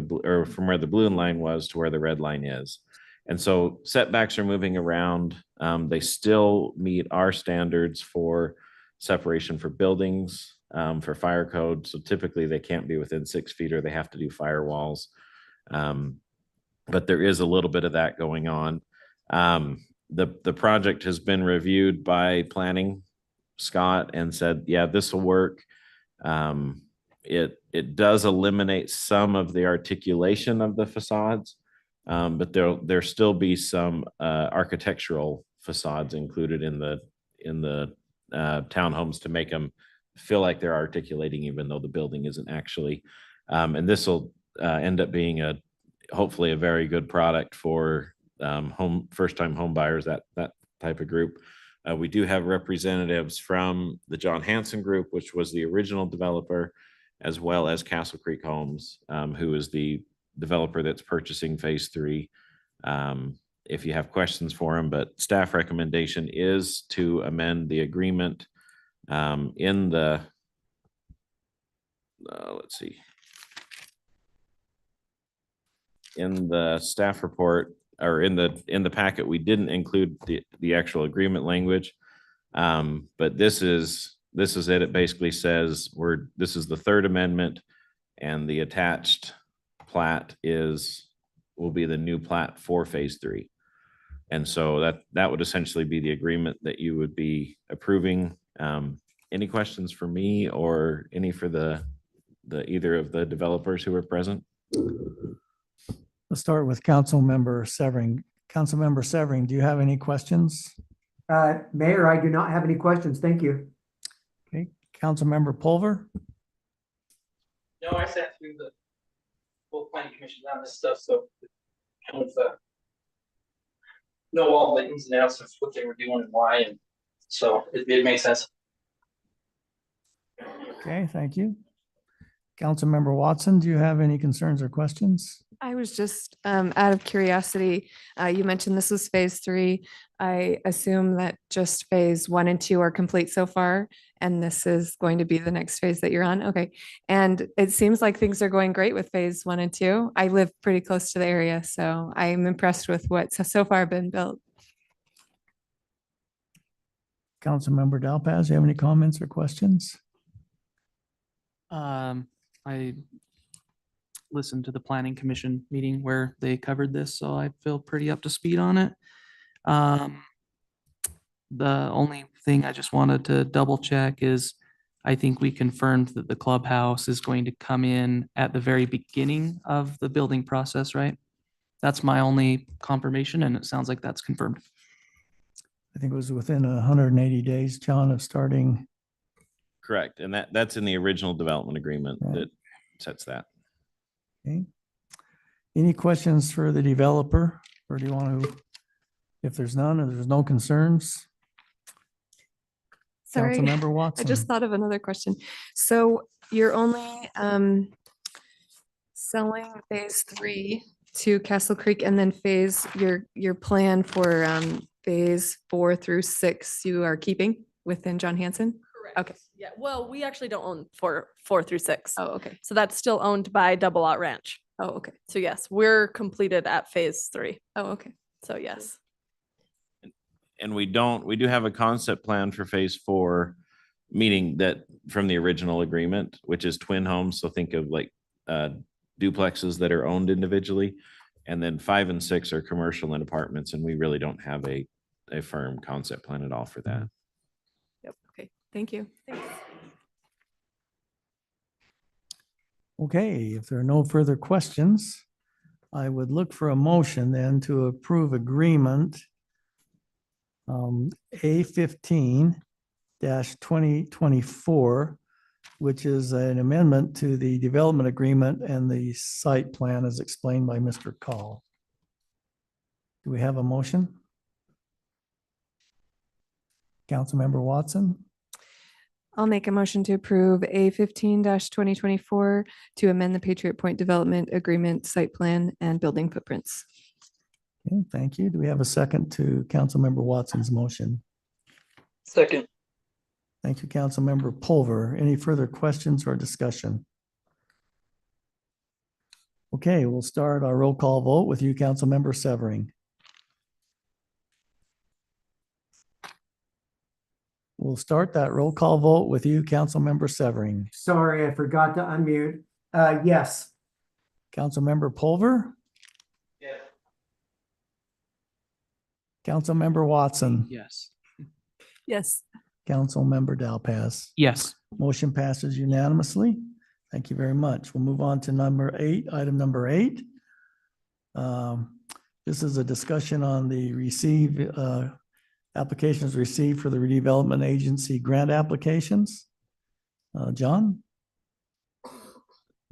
from where the blue line was to where the red line is. And so setbacks are moving around. They still meet our standards for separation for buildings, for fire code. So typically they can't be within 6 feet or they have to do firewalls. But there is a little bit of that going on. The project has been reviewed by planning, Scott, and said, yeah, this will work. It does eliminate some of the articulation of the facades, but there'll still be some architectural facades included in the townhomes to make them feel like they're articulating, even though the building isn't actually. And this will end up being hopefully a very good product for first-time home buyers, that type of group. We do have representatives from the John Hanson Group, which was the original developer, as well as Castle Creek Homes, who is the developer that's purchasing phase 3. If you have questions for them, but staff recommendation is to amend the agreement in the, let's see, in the staff report, or in the packet, we didn't include the actual agreement language. But this is it. It basically says this is the 3rd amendment, and the attached plat will be the new plat for phase 3. And so that would essentially be the agreement that you would be approving. Any questions for me or any for the either of the developers who are present? Let's start with Councilmember Severing. Councilmember Severing, do you have any questions? Mayor, I do not have any questions. Thank you. Okay, Councilmember Pulver? No, I sat through the full planning commission on this stuff, so kind of know all the ins and outs of what they were doing and why, and so it made sense. Okay, thank you. Councilmember Watson, do you have any concerns or questions? I was just out of curiosity, you mentioned this was phase 3. I assume that just phase 1 and 2 are complete so far, and this is going to be the next phase that you're on. Okay. And it seems like things are going great with phase 1 and 2. I live pretty close to the area, so I'm impressed with what's so far been built. Councilmember Dalpaz, do you have any comments or questions? I listened to the planning commission meeting where they covered this, so I feel pretty up to speed on it. The only thing I just wanted to double check is I think we confirmed that the clubhouse is going to come in at the very beginning of the building process, right? That's my only confirmation, and it sounds like that's confirmed. I think it was within 180 days, John, of starting. Correct. And that's in the original development agreement Right. that sets that. Okay. Any questions for the developer, or do you want to, if there's none, or there's no concerns? Sorry. Councilmember I Watson. just thought of another question. So you're only selling phase 3 to Castle Creek, and then your plan for phase 4 through 6 you are keeping within John Hanson? Correct. Okay. Yeah, well, we actually don't own 4 through 6. Oh, okay. So that's still owned by Double Out Ranch. Oh, okay. So yes, we're completed at phase 3. Oh, okay. So yes. And we do have a concept plan for phase 4, meaning that from the original agreement, which is twin homes. So think of like duplexes that are owned individually. And then 5 and 6 are commercial and apartments. And we really don't have a firm concept plan at all for that. Yep. Okay. Thank you. Okay, if there are no further questions, I would look for a motion then to approve agreement A15-2024, which is an amendment to the development agreement and the site plan as explained by Mr. Call. Do we have a motion? Councilmember Watson? I'll make a motion to approve A15-2024 to amend the Patriot Point Development Agreement Site Plan and Building Footprints. Okay, thank you. Do we have a second to Councilmember Watson's motion? Second. Thank you, Councilmember Pulver. Any further questions or discussion? Okay, we'll start our roll call vote with you, Councilmember Severing. We'll start that roll call vote with you, Councilmember Severing. Sorry, I forgot to unmute. Yes. Councilmember Pulver, Yeah. Councilmember Watson, Yes. Yes. Councilmember Dalpaz. Yes. Motion passes unanimously. Thank you very much. We'll move on to item number 8. This is a discussion on the applications received for the redevelopment agency grant applications. John?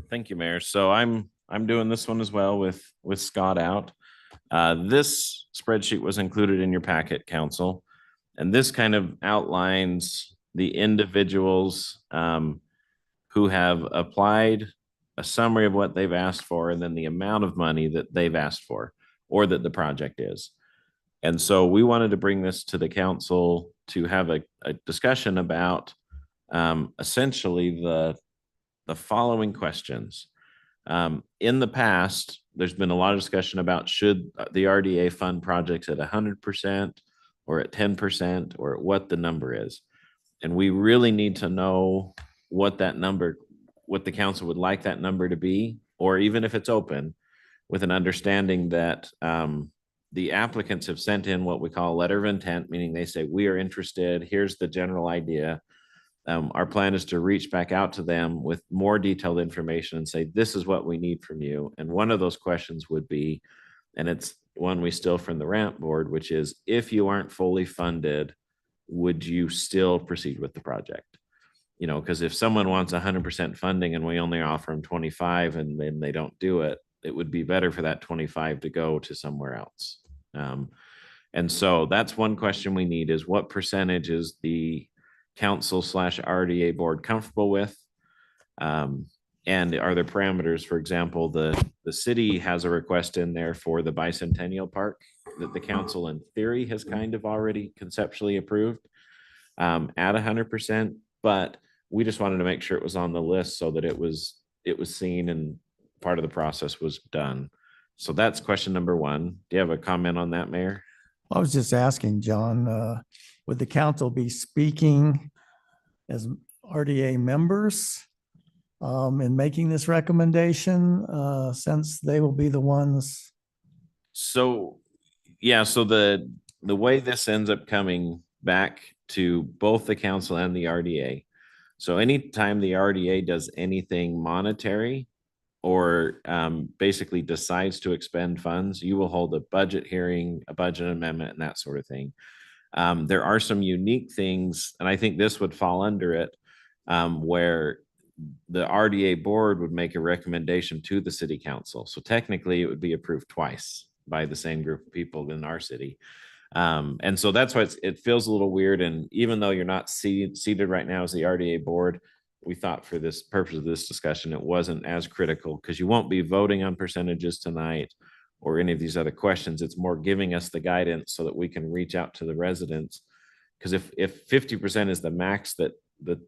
Thank you, Mayor. So I'm doing this one as well with Scott out. This spreadsheet was included in your packet, Council, and this kind of outlines the individuals who have applied, a summary of what they've asked for, and then the amount of money that they've asked for or that the project is. And so we wanted to bring this to the council to have a discussion about essentially the following questions. In the past, there's been a lot of discussion about should the RDA fund projects at 100% or at 10% or what the number is. And we really need to know what that number, what the council would like that number to be, or even if it's open, with an understanding that the applicants have sent in what we call a letter of intent, meaning they say, we are interested, here's the general idea. Our plan is to reach back out to them with more detailed information and say, this is what we need from you. And one of those questions would be, and it's one we steal from the ramp board, which is, if you aren't fully funded, would you still proceed with the project? You know, because if someone wants 100% funding and we only offer them 25 and then they don't do it, it would be better for that 25 to go to somewhere else. And so that's one question we need is what percentage is the council / RDA board comfortable with? And are there parameters? For example, the city has a request in there for the Bicentennial Park that the council in theory has kind of already conceptually approved at 100%, but we just wanted to make sure it was on the list so that it was seen and part of the process was done. So that's question number one. Do you have a comment on that, Mayor? I was just asking, John, would the council be speaking as RDA members in making this recommendation, since they will be the ones? So, yeah, so the way this ends up coming back to both the council and the RDA. So anytime the RDA does anything monetary or basically decides to expend funds, you will hold a budget hearing, a budget amendment, and that sort of thing. There are some unique things, and I think this would fall under it, where the RDA board would make a recommendation to the city council. So technically it would be approved twice by the same group of people in our city. And so that's why it feels a little weird. And even though you're not seated right now as the RDA board, we thought for this purpose of this discussion, it wasn't as critical because you won't be voting on percentages tonight or any of these other questions. It's more giving us the guidance so that we can reach out to the residents. Because if 50% is the max that the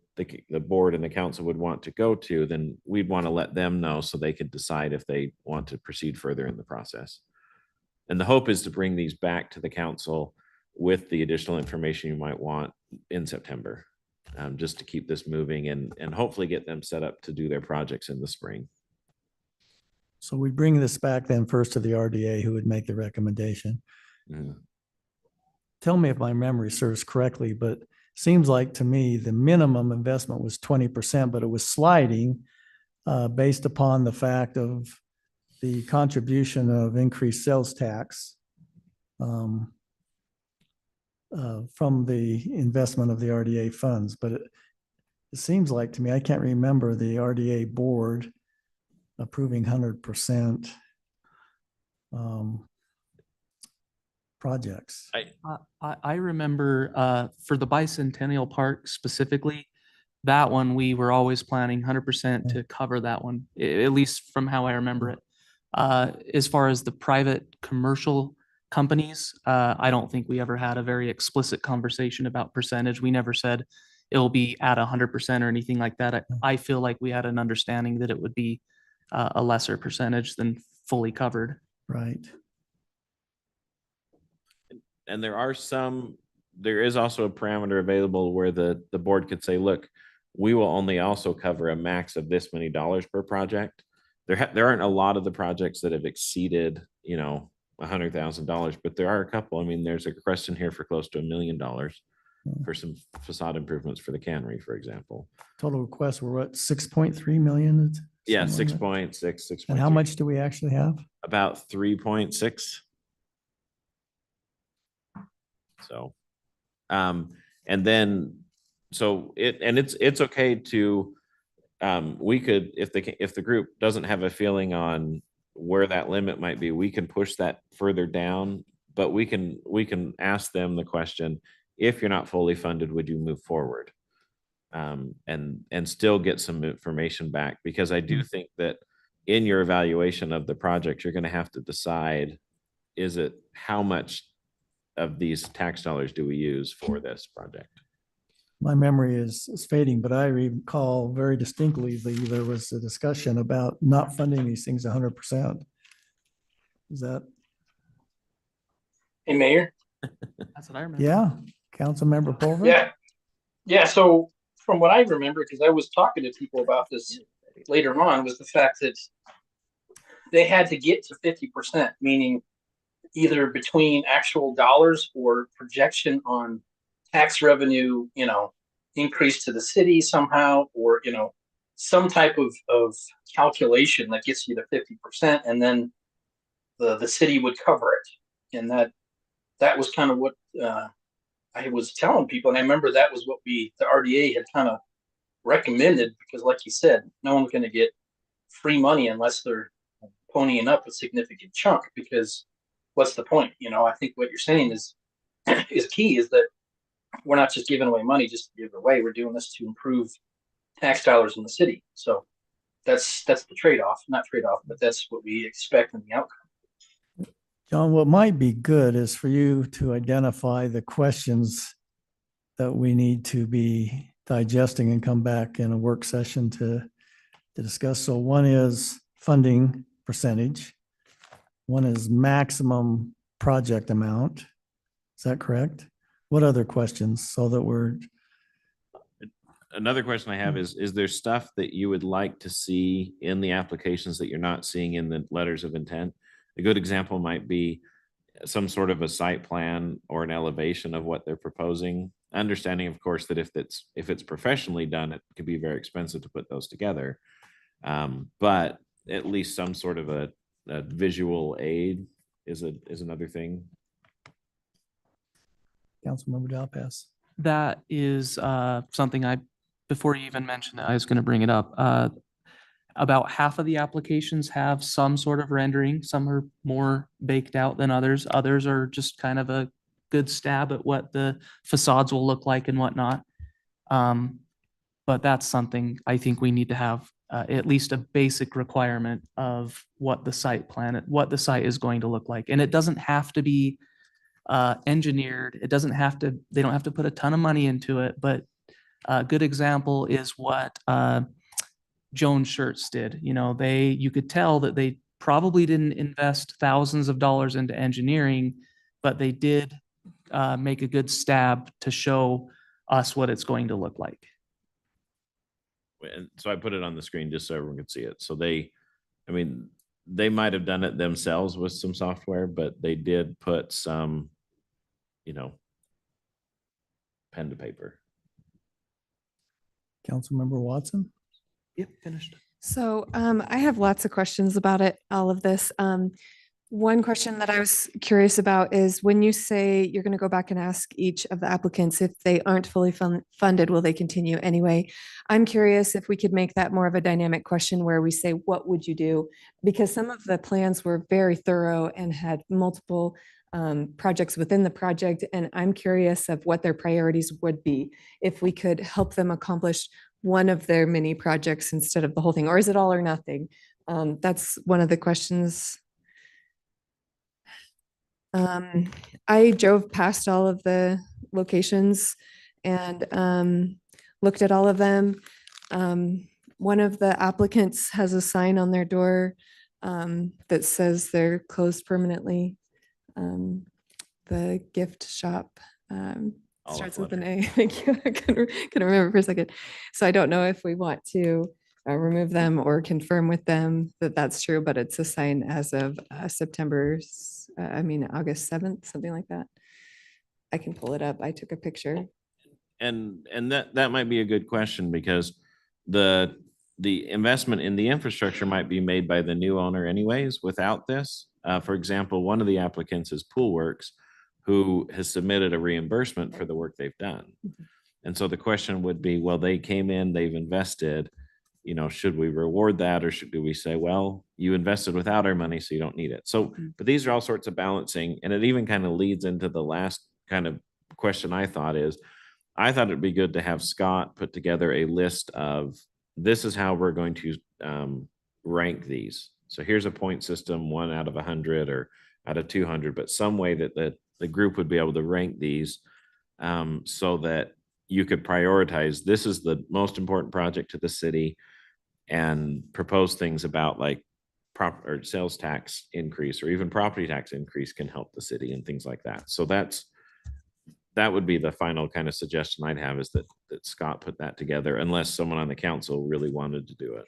board and the council would want to go to, then we'd want to let them know so they could decide if they want to proceed further in the process. And the hope is to bring these back to the council with the additional information you might want in September, just to keep this moving and hopefully get them set up to do their projects in the spring. So we bring this back then first to the RDA who would make the recommendation. Tell me if my memory serves correctly, but seems like to me the minimum investment was 20%, but it was sliding based upon the fact of the contribution of increased sales tax from the investment of the RDA funds. But it seems like to me, I can't remember the RDA board approving 100% projects. I remember for the Bicentennial Park specifically, that one, we were always planning 100% to cover that one, at least from how I remember it. As far as the private commercial companies, I don't think we ever had a very explicit conversation about percentage. We never said it'll be at 100% or anything like that. I feel like we had an understanding that it would be a lesser percentage than fully covered. Right. And there is also a parameter available where the board could say, look, we will only also cover a max of this many dollars per project. There aren't a lot of the projects that have exceeded, $100,000, but there are a couple. I mean, there's a question here for close to $1 million for some facade improvements for the cannery, for example. Total requests were what, 6.3 million? Yeah, Something like that? 6.6. And how much do we actually have? About 3.6. So, and then, it's okay to, we could, if the group doesn't have a feeling on where that limit might be, we can push that further down, but we can ask them the question, if you're not fully funded, would you move forward? And still get some information back, because I do think that in your evaluation of the project, you're going to have to decide, how much of these tax dollars do we use for this project? My memory is fading, but I recall very distinctly there was a discussion about not funding these things 100%. Is that? Hey, Mayor? That's what I remember. Yeah, Councilmember Pulver? Yeah. Yeah, so from what I remember, because I was talking to people about this later on, was the fact that they had to get to 50%, meaning either between actual dollars or projection on tax revenue, increase to the city somehow, or, some type of calculation that gets you to 50%, and then the city would cover it. And that was kind of what I was telling people. And I remember that was what the RDA had kind of recommended, because like you said, no one's gonna get free money unless they're ponying up a significant chunk, because what's the point? You know, I think what you're saying is key, is that we're not just giving away money just to give it away. We're doing this to improve tax dollars in the city. So that's the trade-off, not trade-off, but that's what we expect in the outcome. John, what might be good is for you to identify the questions that we need to be digesting and come back in a work session to discuss. So one is funding percentage. One is maximum project amount. Is that correct? What other questions so that we're, Another question I have is there stuff that you would like to see in the applications that you're not seeing in the letters of intent? A good example might be some sort of a site plan or an elevation of what they're proposing. Understanding, of course, that if it's professionally done, it could be very expensive to put those together. But at least some sort of a visual aid is another thing. Councilmember Dalpass? That is something before you even mentioned it, I was going to bring it up. About half of the applications have some sort of rendering. Some are more baked out than others. Others are just kind of a good stab at what the facades will look like and whatnot. But that's something I think we need to have at least a basic requirement of what the site is going to look like. And it doesn't have to be engineered. They don't have to put a ton of money into it, but a good example is what Jones Shirts did. You know, you could tell that they probably didn't invest thousands of dollars into engineering, but they did make a good stab to show us what it's going to look like. And so I put it on the screen just so everyone could see it. So they might have done it themselves with some software, but they did put some, pen to paper. Councilmember Watson? Yep, finished. So I have lots of questions about it, all of this. One question that I was curious about is when you say you're going to go back and ask each of the applicants if they aren't fully funded, will they continue anyway? I'm curious if we could make that more of a dynamic question where we say, what would you do? Because some of the plans were very thorough and had multiple projects within the project. And I'm curious of what their priorities would be if we could help them accomplish one of their mini projects instead of the whole thing, or is it all or nothing? That's one of the questions. I drove past all of the locations and looked at all of them. One of the applicants has a sign on their door that says they're closed permanently. The gift shop starts with an A. Thank you. I couldn't remember for a second. So I don't know if we want to remove them or confirm with them that that's true, but it's a sign as of August 7th, something like that. I can pull it up. I took a picture. And that might be a good question because the investment in the infrastructure might be made by the new owner anyways without this. For example, one of the applicants is Poolworks, who has submitted a reimbursement for the work they've done. And so the question would be, well, they came in, they've invested, should we reward that or do we say, well, you invested without our money, so you don't need it. So, but these are all sorts of balancing. And it even kind of leads into the last kind of question I thought it'd be good to have Scott put together a list of, this is how we're going to rank these. So here's a point system, 1 out of 100 or out of 200, but some way that the group would be able to rank these so that you could prioritize, this is the most important project to the city, and propose things about like or sales tax increase or even property tax increase can help the city and things like that. So that would be the final kind of suggestion I'd have, is that Scott put that together, unless someone on the council really wanted to do it.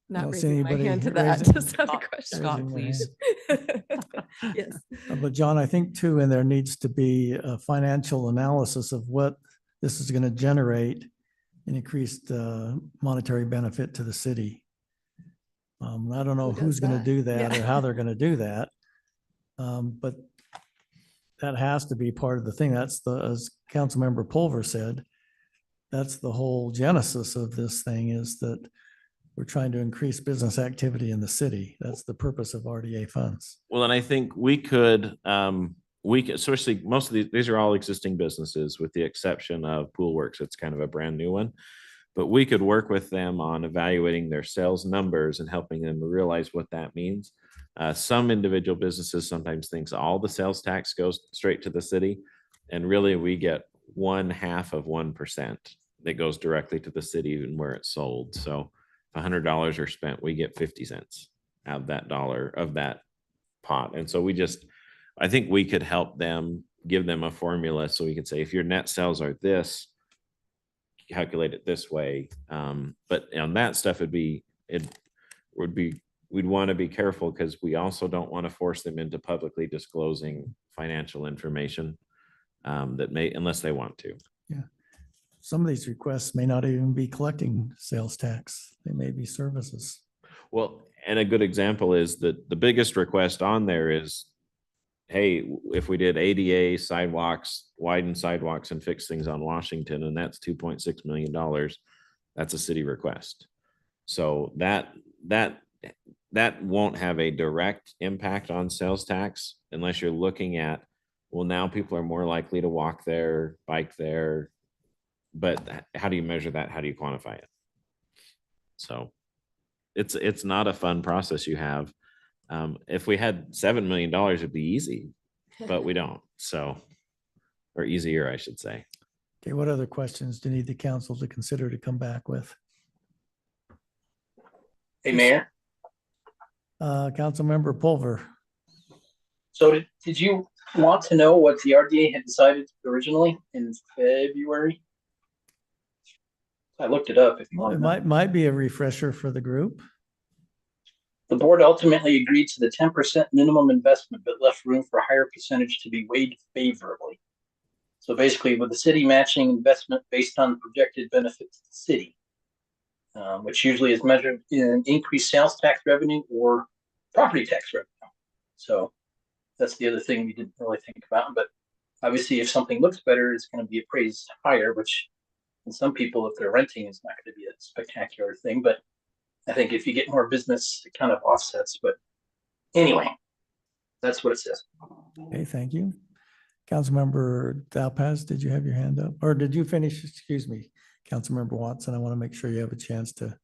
Not Don't see raising my anybody hand to that. raising- Just have a question. Scott, Raising their please. Yes. But John, I think too, and there needs to be a financial analysis of what this is going to generate an increased monetary benefit to the city. I don't know Who who's does going to that? do that Yeah. or how they're going to do that. But that has to be part of the thing. That's as Councilmember Pulver said, that's the whole genesis of this thing, is that we're trying to increase business activity in the city. That's the purpose of RDA funds. Well, and I think we could, especially most of these are all existing businesses with the exception of Poolworks. It's kind of a brand new one. But we could work with them on evaluating their sales numbers and helping them realize what that means. Some individual businesses sometimes thinks all the sales tax goes straight to the city. And really we get 1/2 of 1% that goes directly to the city and where it's sold. So if $100 are spent, we get 50 cents out of that dollar of that pot. And so I think we could help them, give them a formula. So we could say, if your net sales are this, calculate it this way. But on that stuff, we'd want to be careful because we also don't want to force them into publicly disclosing financial information unless they want to. Yeah. Some of these requests may not even be collecting sales tax. They may be services. Well, and a good example is that the biggest request on there is, hey, if we did ADA sidewalks, widen sidewalks and fix things on Washington, and that's $2.6 million, that's a city request. So that won't have a direct impact on sales tax unless you're looking at, well, now people are more likely to walk there, bike there. But how do you measure that? How do you quantify it? So it's not a fun process you have. If we had $7 million, it'd be easy, but we don't. So, or easier, I should say. Okay, what other questions do you need the council to consider to come back with? Hey, Mayor. Councilmember Pulver. So did you want to know what the RDA had decided originally in February? I looked it up if you want. It might be a refresher for the group. The board ultimately agreed to the 10% minimum investment, but left room for a higher percentage to be weighed favorably. So basically, with the city matching investment based on projected benefit to the city, which usually is measured in increased sales tax revenue or property tax revenue. So that's the other thing we didn't really think about. But obviously, if something looks better, it's going to be appraised higher, which in some people, if they're renting, is not going to be a spectacular thing. But I think if you get more business, it kind of offsets. But anyway, that's what it says. Okay, thank you. Councilmember Dalpaz, did you have your hand up? Or did you finish? Excuse me, Councilmember Watson, I want to make sure you have a chance to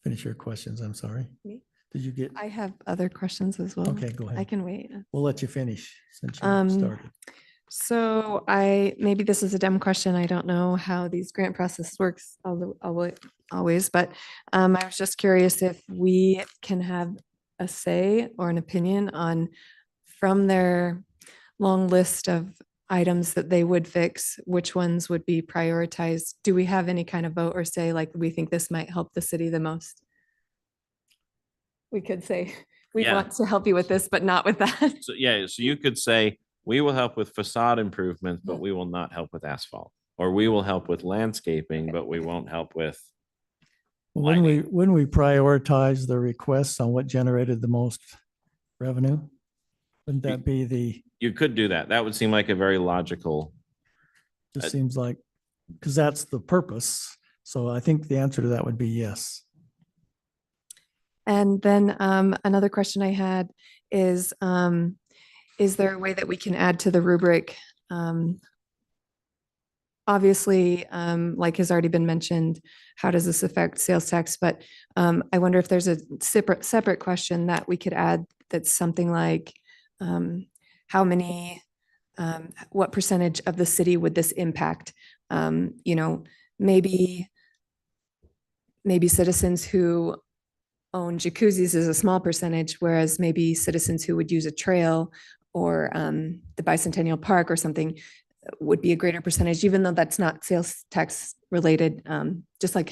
finish your questions. I'm sorry. Me? Did you get? I have other questions as well. Okay, go I ahead. can wait. We'll let you finish since you started. So maybe this is a dumb question. I don't know how these grant process works always, but I was just curious if we can have a say or an opinion on, from their long list of items that they would fix, which ones would be prioritized? Do we have any kind of vote or say, like, we think this might help the city the most? We could say, we Yeah. want to help you with this, but not with that. So you could say, we will help with facade improvements, but we will not help with asphalt. Or we will help with landscaping, but we won't help with. When we prioritize the requests on what generated the most revenue, wouldn't that be the, You could do that. That would seem like a very logical. just seems like, because that's the purpose. So I think the answer to that would be yes. And then another question I had is there a way that we can add to the rubric? Obviously, like has already been mentioned, how does this affect sales tax? But I wonder if there's a separate question that we could add that's something like, how many, what percentage of the city would this impact? Maybe citizens who own jacuzzis is a small percentage, whereas maybe citizens who would use a trail or the Bicentennial Park or something would be a greater percentage, even though that's not sales tax related. Just like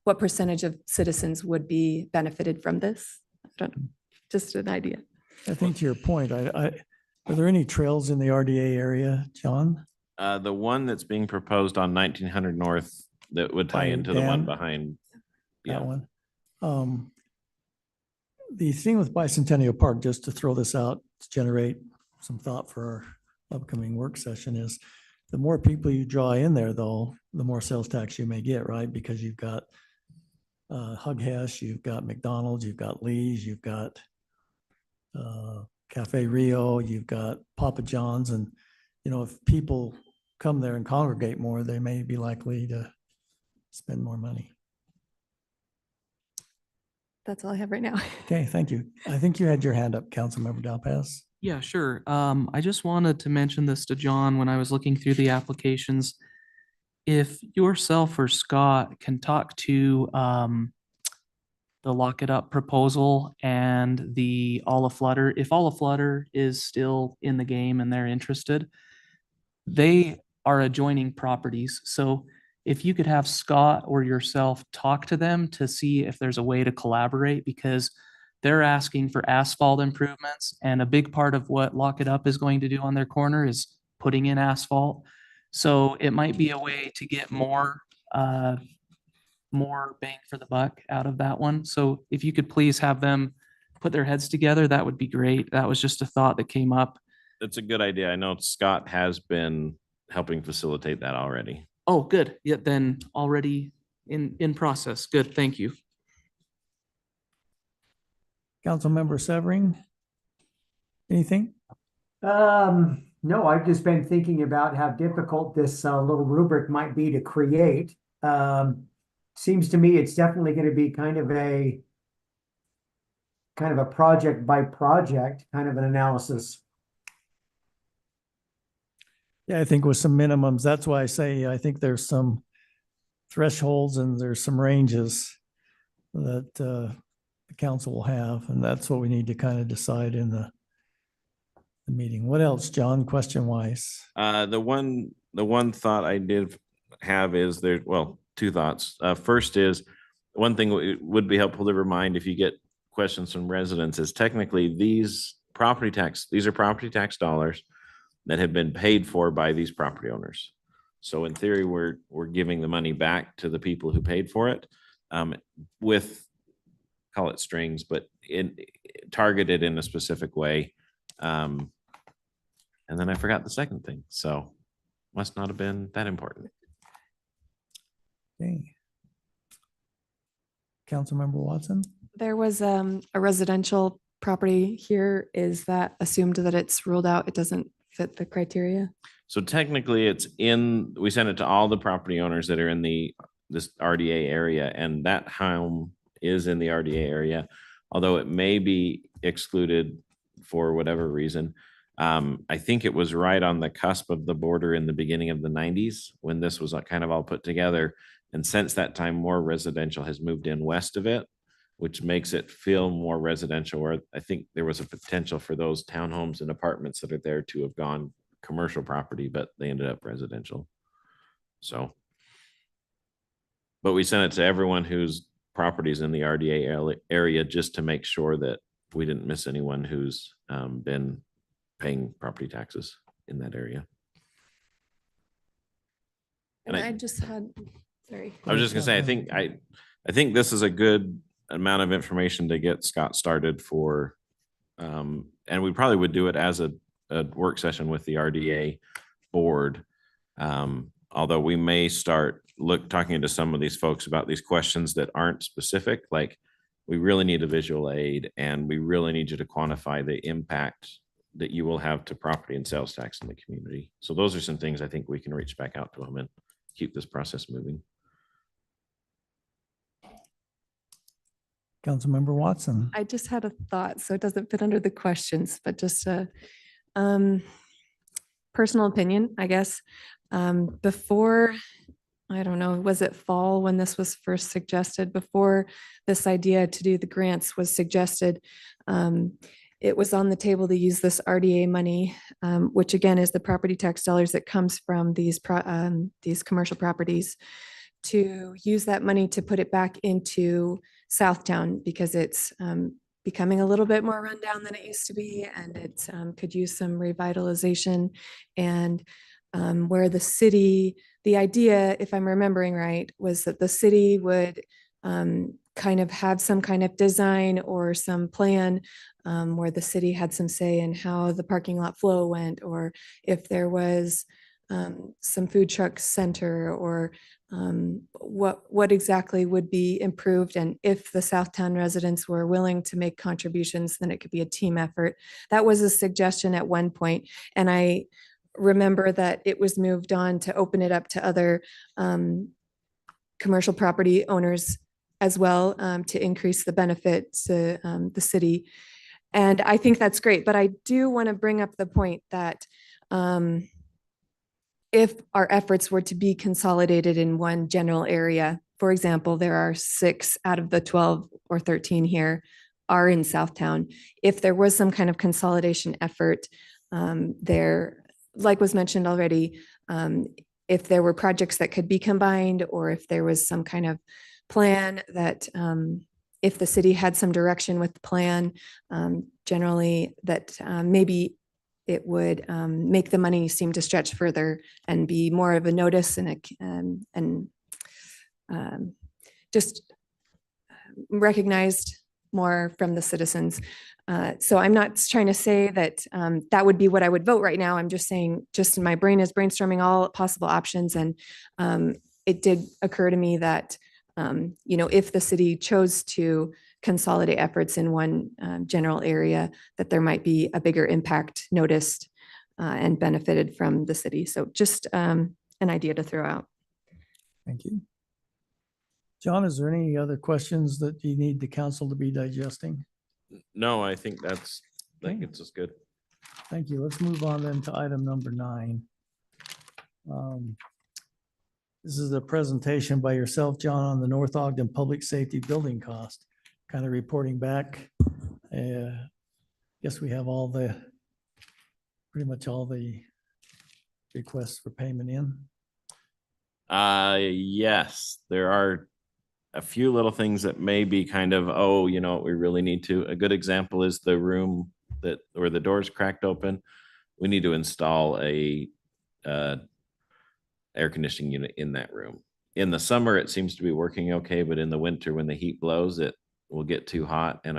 what percentage of citizens would be benefited from this? I don't know, just an idea. I think to your point, are there any trails in the RDA area, John? The one that's being proposed on 1900 North that would tie By into the one Dan? behind. Yeah. That one. The thing with Bicentennial Park, just to throw this out, to generate some thought for our upcoming work session, is the more people you draw in there though, the more sales tax you may get, right? Because you've got Hug Hesh, you've got McDonald's, you've got Lee's, you've got Cafe Rio, you've got Papa John's, and if people come there and congregate more, they may be likely to spend more money. That's all I have right now. Okay, thank you. I think you had your hand up, Councilmember Dalpas. Yeah, sure. I just wanted to mention this to John when I was looking through the applications. If yourself or Scott can talk to the Lock It Up proposal and the All Flutter, if All Flutter is still in the game and they're interested, they are adjoining properties. So if you could have Scott or yourself talk to them to see if there's a way to collaborate, because they're asking for asphalt improvements. And a big part of what Lock It Up is going to do on their corner is putting in asphalt. So it might be a way to get more bang for the buck out of that one. So if you could please have them put their heads together, that would be great. That was just a thought that came up. That's a good idea. I know Scott has been helping facilitate that already. Oh, good. Yeah, then already in process. Good, thank you. Councilmember Severing? Anything? No, I've just been thinking about how difficult this little rubric might be to create. Seems to me it's definitely going to be kind of a project by project kind of an analysis. Yeah, I think with some minimums, that's why I say I think there's some thresholds and there's some ranges that the council will have, and that's what we need to kind of decide in the meeting. What else, John, question wise? The one thought I did have is two thoughts. First is, one thing would be helpful to remind if you get questions from residents is technically these are property tax dollars that have been paid for by these property owners. So in theory, we're giving the money back to the people who paid for it, with, call it strings, but targeted in a specific way. And then I forgot the second thing, so must not have been that important. Okay. Councilmember Watson? There was a residential property here. Is that assumed that it's ruled out? It doesn't fit the criteria? So technically we sent it to all the property owners that are in this RDA area, and that home is in the RDA area, although it may be excluded for whatever reason. I think it was right on the cusp of the border in the beginning of the 90s when this was kind of all put together. And since that time, more residential has moved in west of it, which makes it feel more residential, where I think there was a potential for those townhomes and apartments that are there to have gone commercial property, but they ended up residential. So, but we sent it to everyone whose properties in the RDA area just to make sure that we didn't miss anyone who's been paying property taxes in that area. And And I just had, sorry. I was just gonna say, I think this is a good amount of information to get Scott started for, and we probably would do it as a work session with the RDA board. Although we may start talking to some of these folks about these questions that aren't specific, like we really need a visual aid and we really need you to quantify the impact that you will have to property and sales tax in the community. So those are some things I think we can reach back out to them and keep this process moving. Councilmember Watson? I just had a thought, so it doesn't fit under the questions, but just a personal opinion, I guess. Before, I don't know, was it fall when this was first suggested? Before this idea to do the grants was suggested, it was on the table to use this RDA money, which again is the property tax dollars that comes from these commercial properties, to use that money to put it back into Southtown because it's becoming a little bit more rundown than it used to be, and it could use some revitalization. And where the city, the idea, if I'm remembering right, was that the city would kind of have some kind of design or some plan where the city had some say in how the parking lot flow went, or if there was some food truck center, or what exactly would be improved? And if the Southtown residents were willing to make contributions, then it could be a team effort. That was a suggestion at one point, and I remember that it was moved on to open it up to other commercial property owners as well, to increase the benefit to the city. And I think that's great, but I do want to bring up the point that if our efforts were to be consolidated in one general area, for example, there are 6 out of the 12 or 13 here are in Southtown. If there was some kind of consolidation effort there, like was mentioned already, if there were projects that could be combined, or if there was some kind of plan that if the city had some direction with the plan, generally that maybe it would make the money seem to stretch further and be more of a notice and just recognized more from the citizens. So I'm not trying to say that that would be what I would vote right now. I'm just saying, just in my brain is brainstorming all possible options. And it did occur to me that, if the city chose to consolidate efforts in one general area, that there might be a bigger impact noticed and benefited from the city. So just an idea to throw out. Thank you. John, is there any other questions that you need the council to be digesting? No, I think that Okay. gets us good. Thank you. Let's move on then to item number 9. This is a presentation by yourself, John, on the North Ogden Public Safety Building Cost, kind of reporting back. Guess we have pretty much all the requests for payment in. Yes, there are a few little things that may be kind of, we really need to. A good example is the room where the doors cracked open. We need to install a air conditioning unit in that room. In the summer, it seems to be working okay, but in the winter, when the heat blows, it will get too hot, and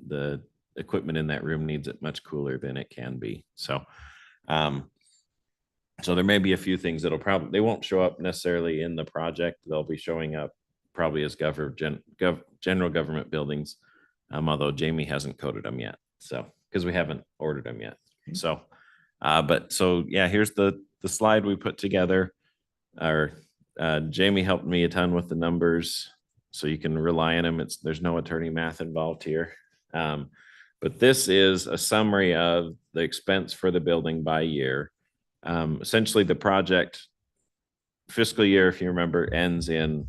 the equipment in that room needs it much cooler than it can be. So, so there may be a few things that'll they won't show up necessarily in the project. They'll be showing up probably as general government buildings, although Jamie hasn't coded them yet. So, because we haven't ordered them yet. So, here's the slide we put together. Jamie helped me a ton with the numbers, so you can rely on them. There's no attorney math involved here. But this is a summary of the expense for the building by year. Essentially, the project fiscal year, if you remember, ends in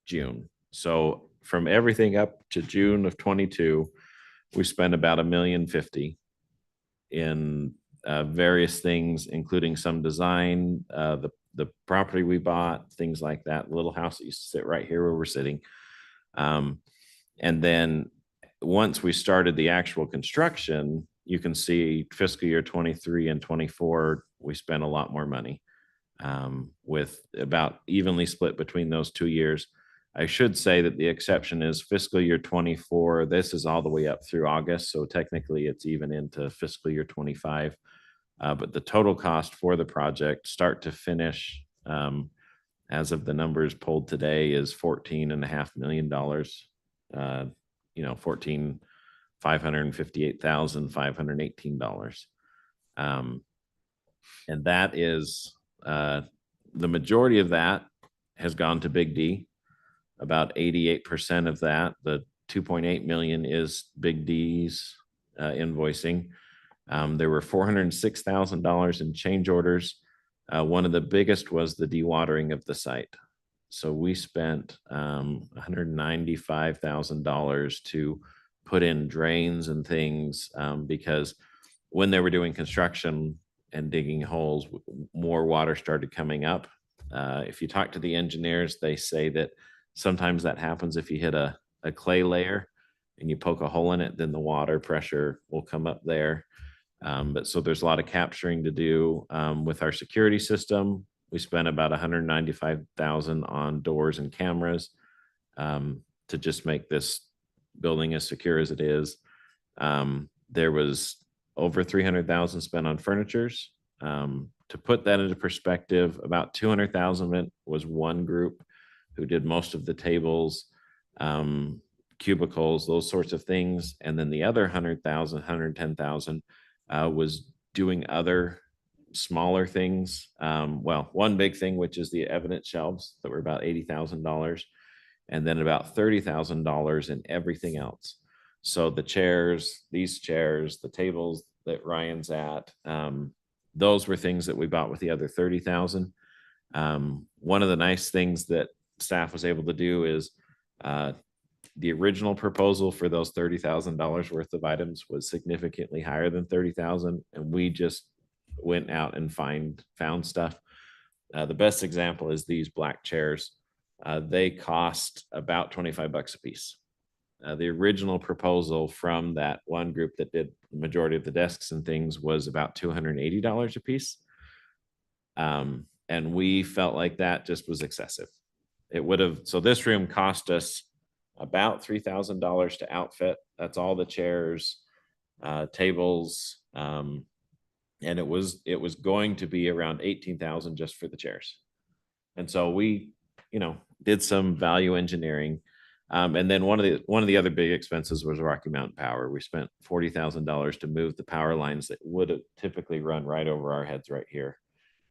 June. So from everything up to June of 22, we spent about $1.05 million in various things, including some design, the property we bought, things like that. The little house that used to sit right here where we're sitting. And then once we started the actual construction, you can see fiscal year 23 and 24, we spent a lot more money, with about evenly split between those 2 years. I should say that the exception is fiscal year 24. This is all the way up through August. So technically it's even into fiscal year 25. But the total cost for the project, start to finish, as of the numbers pulled today, is $14.5 million. $14,558,518. And that is the majority of that has gone to Big D. About 88% of that, the 2.8 million, is Big D's invoicing. There were $406,000 in change orders. One of the biggest was the dewatering of the site. So we spent $195,000 to put in drains and things, because when they were doing construction and digging holes, more water started coming up. If you talk to the engineers, they say that sometimes that happens if you hit a clay layer and you poke a hole in it, then the water pressure will come up there. But so there's a lot of capturing to do with our security system. We spent about $195,000 on doors and cameras to just make this building as secure as it is. There was over $300,000 spent on furnitures to To put that into perspective, about 200,000 of it was one group who did most of the tables, cubicles, those sorts of things. And then the other 100,000, 110,000 was doing other smaller things. Well, one big thing, which is the evidence shelves that were about $80,000, and then about $30,000 in everything else. So the chairs, these chairs, the tables that Ryan's at, those were things that we bought with the other 30,000. One of the nice things that staff was able to do is the original proposal for those $30,000 worth of items was significantly higher than 30,000, and we just went out and found stuff. The best example is these black chairs. They cost about $25 a piece. The original proposal from that one group that did the majority of the desks and things was about $280 a piece. And we felt like that just was excessive. It would have, so this room cost us about $3,000 to outfit. That's all the chairs, tables, and it was going to be around 18,000 just for the chairs. And so we, did some value engineering. And then one of the other big expenses was Rocky Mountain Power. We spent $40,000 to move the power lines that would have typically run right over our heads right here,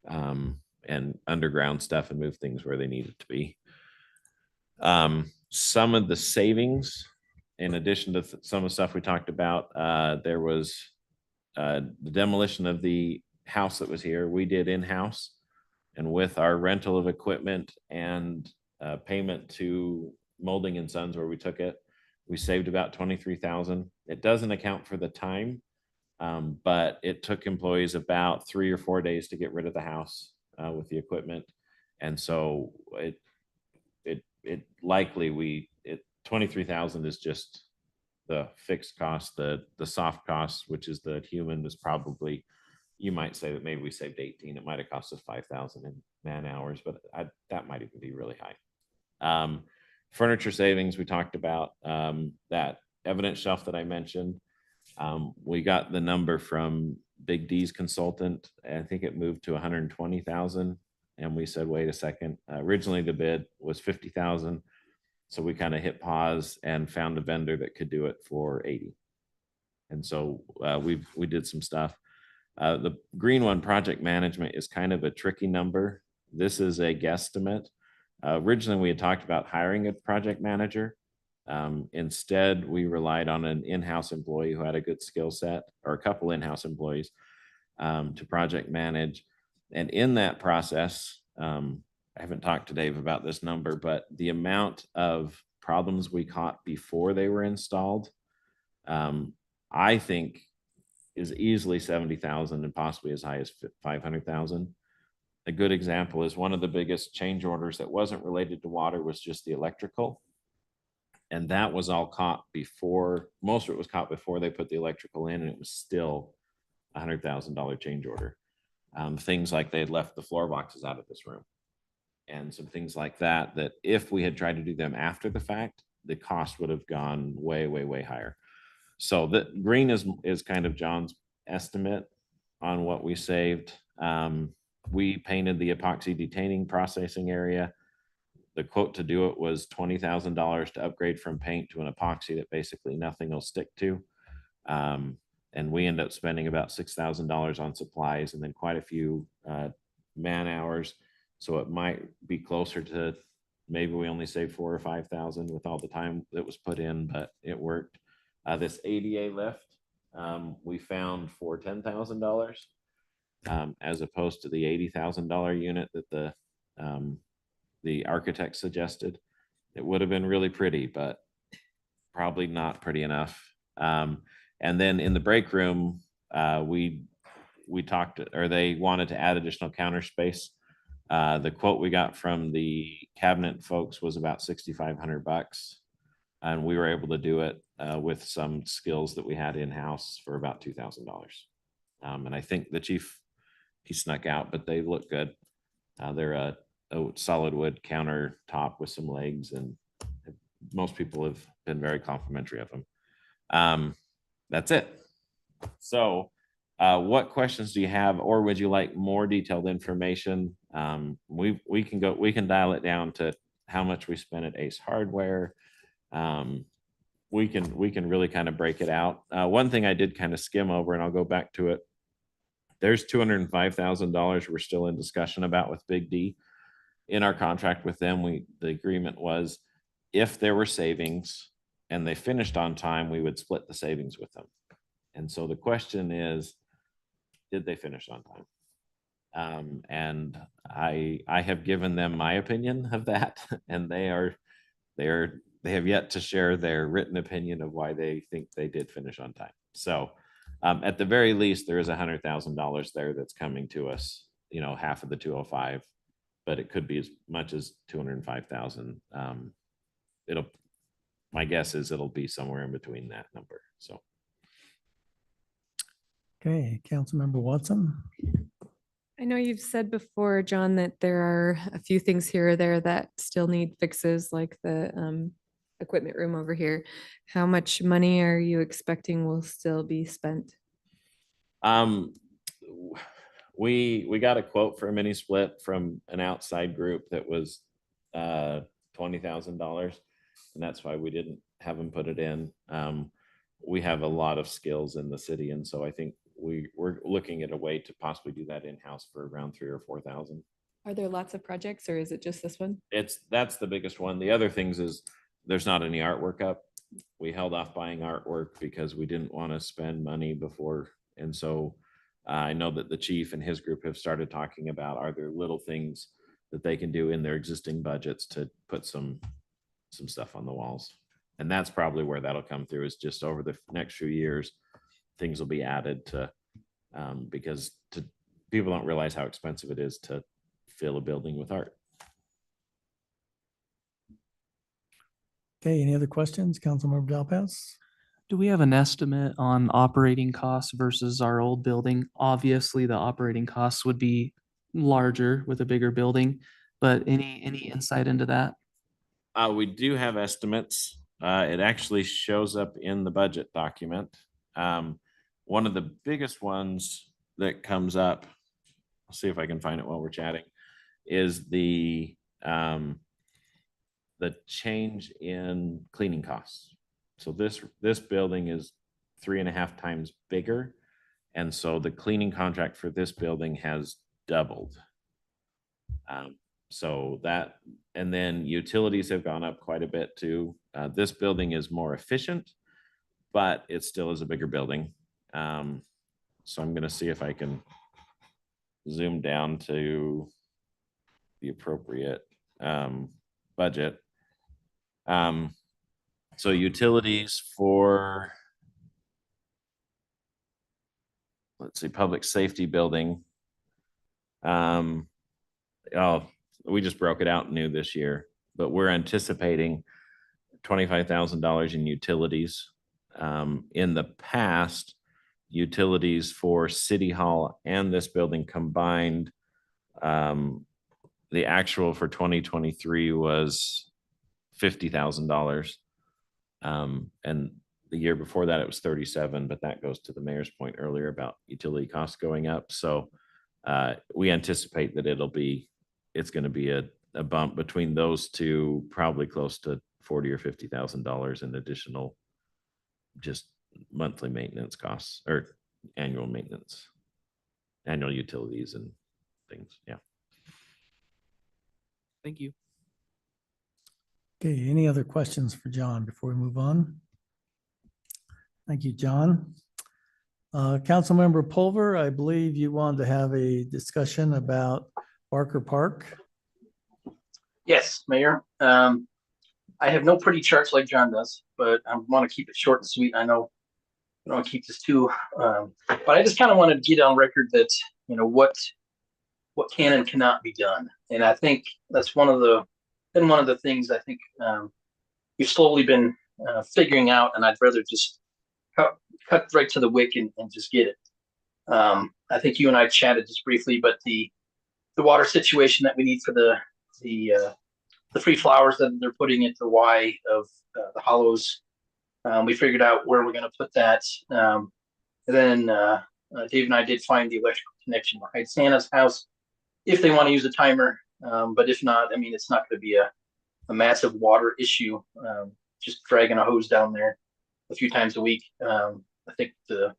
and underground stuff and move things where they needed to be. Some of the savings, in addition to some of the stuff we talked about, there was the demolition of the house that was here. We did in-house, and with our rental of equipment and payment to Molding and Sons where we took it, we saved about 23,000. It doesn't account for the time, but it took employees about 3 or 4 days to get rid of the house with the equipment. And so it likely 23,000 is just the fixed cost. The soft cost, which is the human, was probably, you might say that maybe we saved 18. It might have cost us 5,000 in man hours, but that might even be really high. Furniture savings, we talked about that evidence shelf that I mentioned. We got the number from Big D's consultant. I think it moved to 120,000. And we said, wait a second. Originally the bid was 50,000. So we kind of hit pause and found a vendor that could do it for 80. And so we did some stuff. The green one, project management, is kind of a tricky number. This is a guesstimate. Originally, we had talked about hiring a project manager. Instead, we relied on an in-house employee who had a good skill set, or a couple in-house employees, to project manage. And in that process, I haven't talked to Dave about this number, but the amount of problems we caught before they were installed, I think is easily 70,000 and possibly as high as 500,000. A good example is one of the biggest change orders that wasn't related to water was just the electrical. And that was all caught before, most of it was caught before they put the electrical in, and it was still $100,000 change order. Things like they had left the floor boxes out of this room and some things like that, that if we had tried to do them after the fact, the cost would have gone way, way, way higher. So the green is kind of John's estimate on what we saved. We painted the epoxy detaining processing area. The quote to do it was $20,000 to upgrade from paint to an epoxy that basically nothing will stick to. And we end up spending about $6,000 on supplies and then quite a few man hours. So it might be closer to, maybe we only saved 4,000 or 5,000 with all the time that was put in, but it worked. This ADA lift, we found for $10,000. As opposed to the $80,000 unit that the architect suggested. It would have been really pretty, but probably not pretty enough. And then in the break room, we talked, or they wanted to add additional counter space. The quote we got from the cabinet folks was about $6,500, and we were able to do it with some skills that we had in-house for about $2,000. And I think the chief, he snuck out, but they look good. They're a solid wood countertop with some legs, and most people have been very complimentary of them. That's it. So What questions do you have, or would you like more detailed information? We can dial it down to how much we spent at Ace Hardware. We can really kind of break it out. One thing I did kind of skim over, and I'll go back to it. There's $205,000 we're still in discussion about with Big D. In our contract with them, the agreement was if there were savings and they finished on time, we would split the savings with them. And so the question is, did they finish on time? And I have given them my opinion of that, and they have yet to share their written opinion of why they think they did finish on time. So at the very least, there is $100,000 there that's coming to us, half of the 205, but it could be as much as 205,000. My guess is it'll be somewhere in between that number. So. Okay, Councilmember Watson. I know you've said before, John, that there are a few things here or there that still need fixes, like the equipment room over here. How much money are you expecting will still be spent? We got a quote for a mini split from an outside group that was $20,000, and that's why we didn't have them put it in. We have a lot of skills in the city, and so I think we're looking at a way to possibly do that in-house for around $3,000 or $4,000. Are there lots of projects, or is it just this one? That's the biggest one. The other things is there's not any artwork up. We held off buying artwork because we didn't want to spend money before. And so I know that the chief and his group have started talking about, are there little things that they can do in their existing budgets to put some stuff on the walls. And that's probably where that'll come through, is just over the next few years, things will be added to, because people don't realize how expensive it is to fill a building with art. Okay, any other questions? Councilmember Delpas? Do we have an estimate on operating costs versus our old building? Obviously, the operating costs would be larger with a bigger building, but any insight into that? We do have estimates. It actually shows up in the budget document. One of the biggest ones that comes up, I'll see if I can find it while we're chatting, is the change in cleaning costs. So this building is 3.5 times bigger. And so the cleaning contract for this building has doubled. So that, and then utilities have gone up quite a bit too. This building is more efficient, but it still is a bigger building. So I'm going to see if I can zoom down to the appropriate budget. So utilities for, let's see, public safety building. We just broke it out new this year, but we're anticipating $25,000 in utilities. In the past, utilities for City Hall and this building combined, the actual for 2023 was $50,000. And the year before that, it was 37, but that goes to the mayor's point earlier about utility costs going up. So we anticipate that it's going to be a bump between those two, probably close to $40,000 or $50,000 in additional just monthly maintenance costs or annual maintenance, annual utilities and things. Yeah. Thank you. Okay, any other questions for John before we move on? Thank you, John. Councilmember Pulver, I believe you wanted to have a discussion about Barker Park. Yes, Mayor. I have no pretty charts like John does, but I want to keep it short and sweet. I know I don't want to keep this too, but I just kind of wanted to get on record that, what can and cannot be done. And I think that's one of the things I think you've slowly been figuring out, and I'd rather just cut right to the wick and just get it. I think you and I chatted just briefly, but the water situation that we need for the free flowers that they're putting at the Y of the Hollows, we figured out where we're going to put that. And then Dave and I did find the electrical connection behind Santa's house if they want to use a timer. But if not, I mean, it's not going to be a massive water issue. Just dragging a hose down there a few times a week. I think the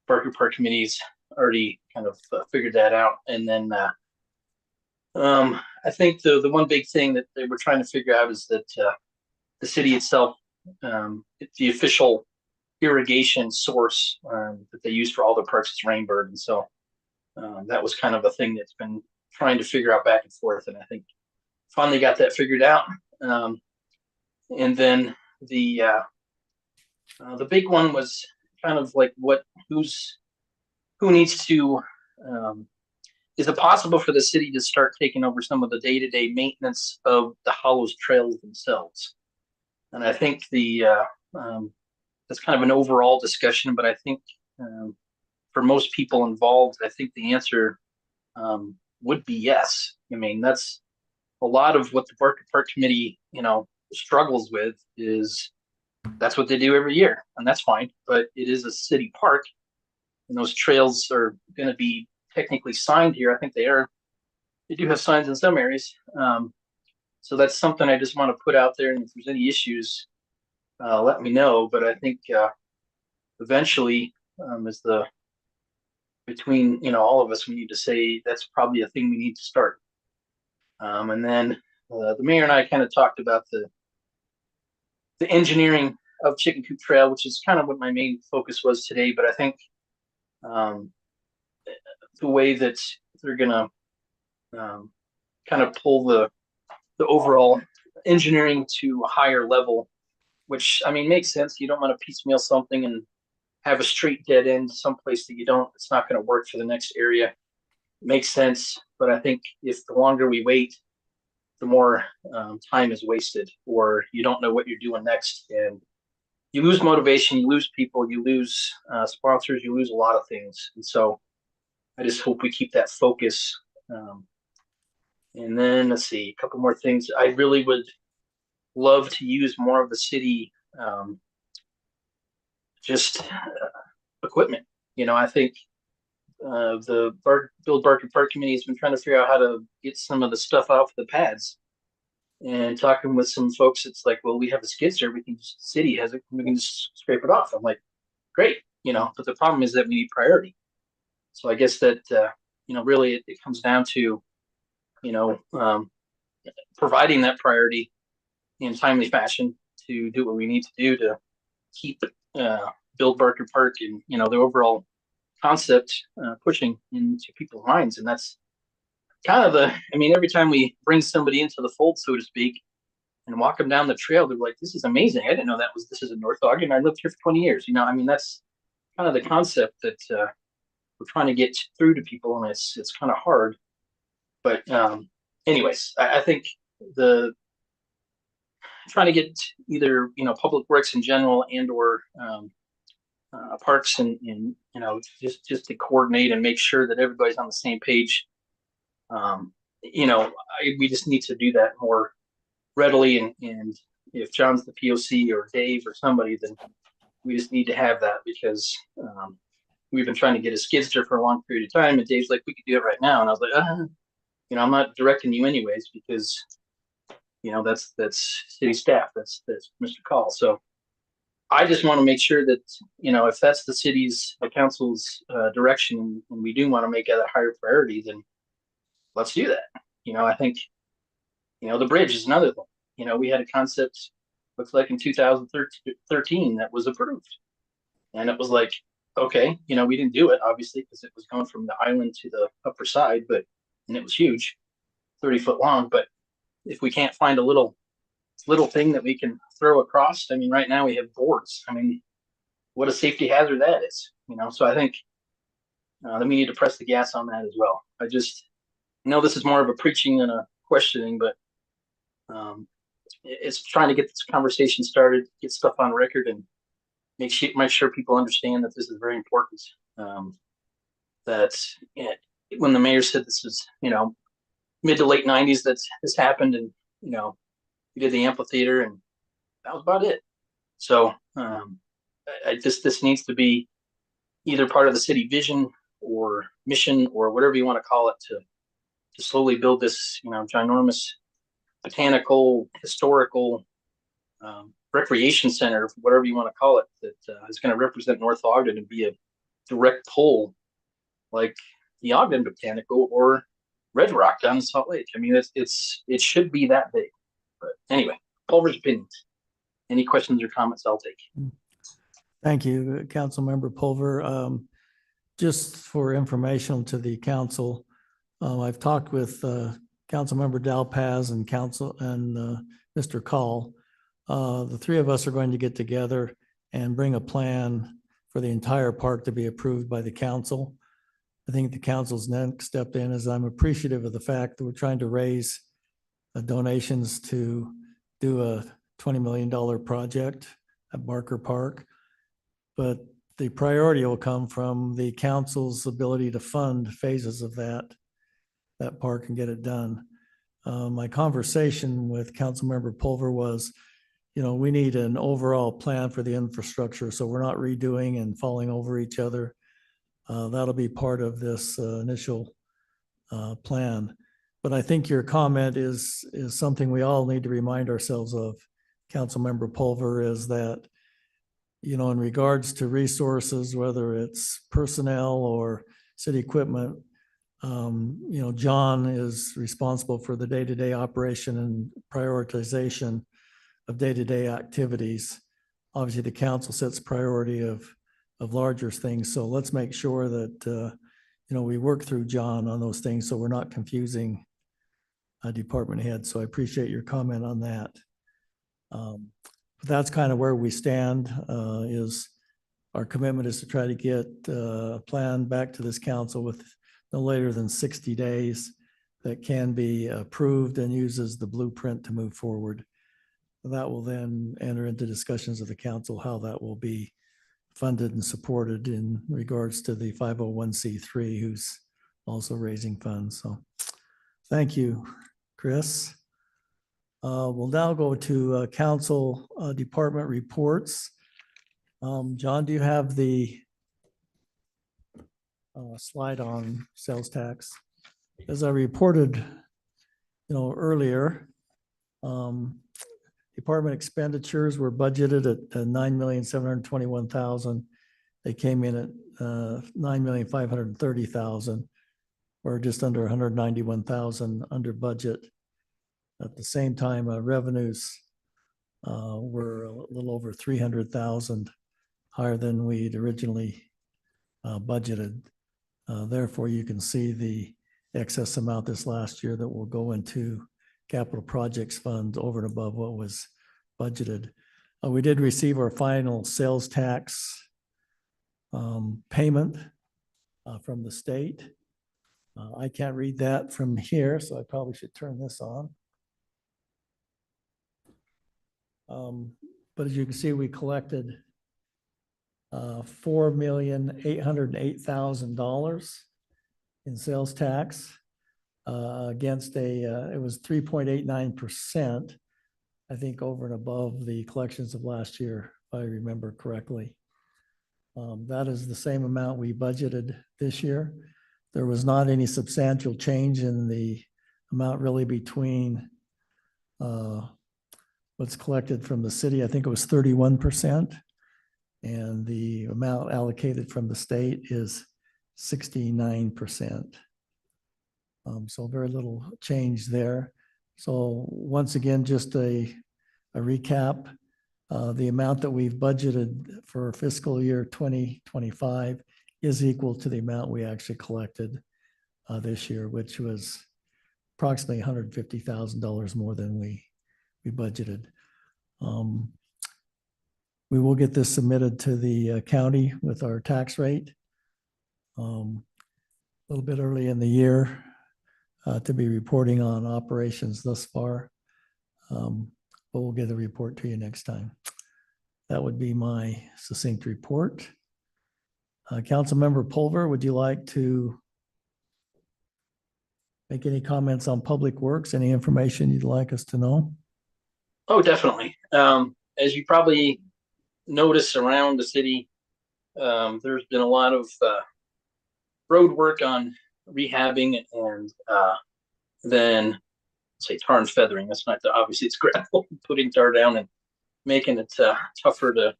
Barker Park Committee's already kind of figured that out. And then I think the one big thing that they were trying to figure out is that the city itself, the official irrigation source that they use for all the parks is Rainbird. And so that was kind of a thing that's been trying to figure out back and forth. And I think finally got that figured out. And then the big one was kind of like who needs to, is it possible for the city to start taking over some of the day-to-day maintenance of the Hollows trails themselves? And I think that's kind of an overall discussion, but I think for most people involved, I think the answer would be yes. I mean, that's a lot of what the Barker Park Committee, struggles with is that's what they do every year, and that's fine, but it is a city park, and those trails are going to be technically signed here. I think they are. They do have signs in some areas. So that's something I just want to put out there, and if there's any issues, let me know. But I think eventually, between all of us, we need to say that's probably a thing we need to start. And then the mayor and I kind of talked about the engineering of Chicken Coop Trail, which is kind of what my main focus was today. But I think the way that they're gonna kind of pull the overall engineering to a higher level, which I mean makes sense. You don't want to piecemeal something and have a straight dead end someplace that you don't. It's not going to work for the next area. It makes sense, but I think if the longer we wait, the more time is wasted, or you don't know what you're doing next, and you lose motivation, you lose people, you lose sponsors, you lose a lot of things. And so I just hope we keep that focus. And then let's see, a couple more things. I really would love to use more of the city equipment. I think the Build Barker Park Committee has been trying to figure out how to get some of the stuff off the pads. And talking with some folks, it's like, well, we have a skid steer. City has it. We can just scrape it off. I'm like, great, but the problem is that we need priority. So I guess that, really it comes down to, providing that priority in timely fashion to do what we need to do to keep Build Barker Park and, the overall concept pushing into people's minds. And that's kind of every time we bring somebody into the fold, so to speak, and walk them down the trail, they're like, this is amazing. I didn't know this is in North Ogden. I lived here for 20 years. That's kind of the concept that we're trying to get through to people, and it's kind of hard. But anyways, I think trying to get either, public works in general and or parks and just to coordinate and make sure that everybody's on the same page. We just need to do that more readily. And if John's the POC or Dave or somebody, then we just need to have that, because we've been trying to get a skid steer for a long period of time. And Dave's like, we could do it right now. And I was like, I'm not directing you anyways, because, that's city staff. That's Mr. Call. So I just want to make sure that, if that's the council's direction, and we do want to make it a higher priority, then let's do that. I think, the bridge is another thing. We had a concept, looks like in 2013 that was approved. And it was like, okay, we didn't do it, obviously, because it was going from the island to the upper side, and it was huge, 30-foot long. But if we can't find a little thing that we can throw across, right now we have boards. What a safety hazard that is, So I think that we need to press the gas on that as well. I just know this is more of a preaching than a questioning, but it's trying to get this conversation started, get stuff on record, and make sure people understand that this is very important. When the mayor said this is, mid to late 90s that this happened, and, we did the amphitheater, and that was about it. So this needs to be either part of the city vision or mission or whatever you want to call it to slowly build this, ginormous botanical, historical, recreation center, whatever you want to call it, that is going to represent North Ogden and be a direct pull like the Ogden Botanical or Red Rock down in Salt Lake. I mean, it should be that big. But anyway, Pulver's opinions. Any questions or comments, I'll take. Thank you, Councilmember Pulver. Just for information to the council, I've talked with Councilmember Dalpaz and Mr. Call. The three of us are going to get together and bring a plan for the entire park to be approved by the council. I think the council's next step in is I'm appreciative of the fact that we're trying to raise donations to do a $20 million project at Barker Park. But the priority will come from the council's ability to fund phases of that park and get it done. My conversation with Councilmember Pulver was, we need an overall plan for the infrastructure, so we're not redoing and falling over each other. That'll be part of this initial plan. But I think your comment is something we all need to remind ourselves of, Councilmember Pulver, is that, in regards to resources, whether it's personnel or city equipment, John is responsible for the day-to-day operation and prioritization of day-to-day activities. Obviously, the council sets priority of larger things. So let's make sure that, we work through John on those things so we're not confusing department heads. So I appreciate your comment on that. But that's kind of where we stand. Is our commitment is to try to get a plan back to this council with no later than 60 days that can be approved and uses the blueprint to move forward. That will then enter into discussions of the council how that will be funded and supported in regards to the 501c3 who's also raising funds. So thank you, Chris. We'll now go to council department reports. John, do you have the slide on sales tax? As I reported, earlier, department expenditures were budgeted at $9,721,000. They came in at $9,530,000, or just under $191,000 under budget. At the same time, revenues were a little over $300,000 higher than we'd originally budgeted. Therefore, you can see the excess amount this last year that will go into capital projects fund over and above what was budgeted. We did receive our final sales tax payment from the state. I can't read that from here, so I probably should turn this on. But as you can see, we collected $4,808,000 in sales tax against it was 3.89%, I think, over and above the collections of last year, if I remember correctly. That is the same amount we budgeted this year. There was not any substantial change in the amount really between what's collected from the city. I think it was 31%. And the amount allocated from the state is 69%. So very little change there. So once again, just a recap. The amount that we've budgeted for fiscal year 2025 is equal to the amount we actually collected this year, which was approximately $150,000 more than we budgeted. We will get this submitted to the county with our tax rate a little bit early in the year to be reporting on operations thus far. But we'll get a report to you next time. That would be my succinct report. Councilmember Pulver, would you like to make any comments on Public Works? Any information you'd like us to know? Oh, definitely. As you probably notice around the city, There's been a lot of road work on rehabbing and then say tar and feathering. That's not obviously it's gravel, putting tar down and making it tougher to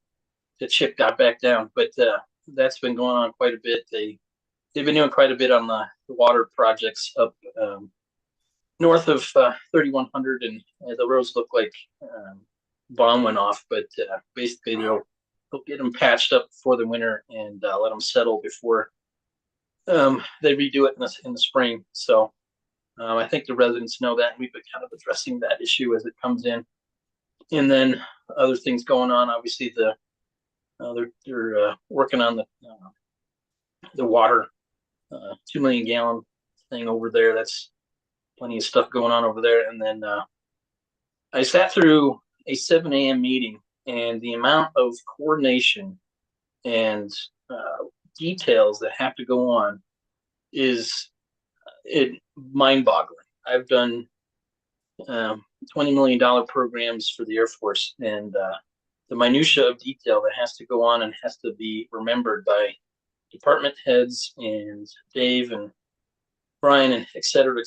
chip that back down. But that's been going on quite a bit. They've been doing quite a bit on the water projects up north of 3100, and the roads look like bomb went off. But basically, they'll get them patched up before the winter and let them settle before they redo it in the spring. So I think the residents know that. We've been kind of addressing that issue as it comes in, and then other things going on. Obviously, they're working on the water 2 million gallon thing over there. That's plenty of stuff going on over there. And then I sat through a 7 a.m. meeting, and the amount of coordination and details that have to go on is mind-boggling. I've done $20 million programs for the Air Force, and the minutia of detail that has to go on and has to be remembered by department heads and Dave and Brian and et cetera,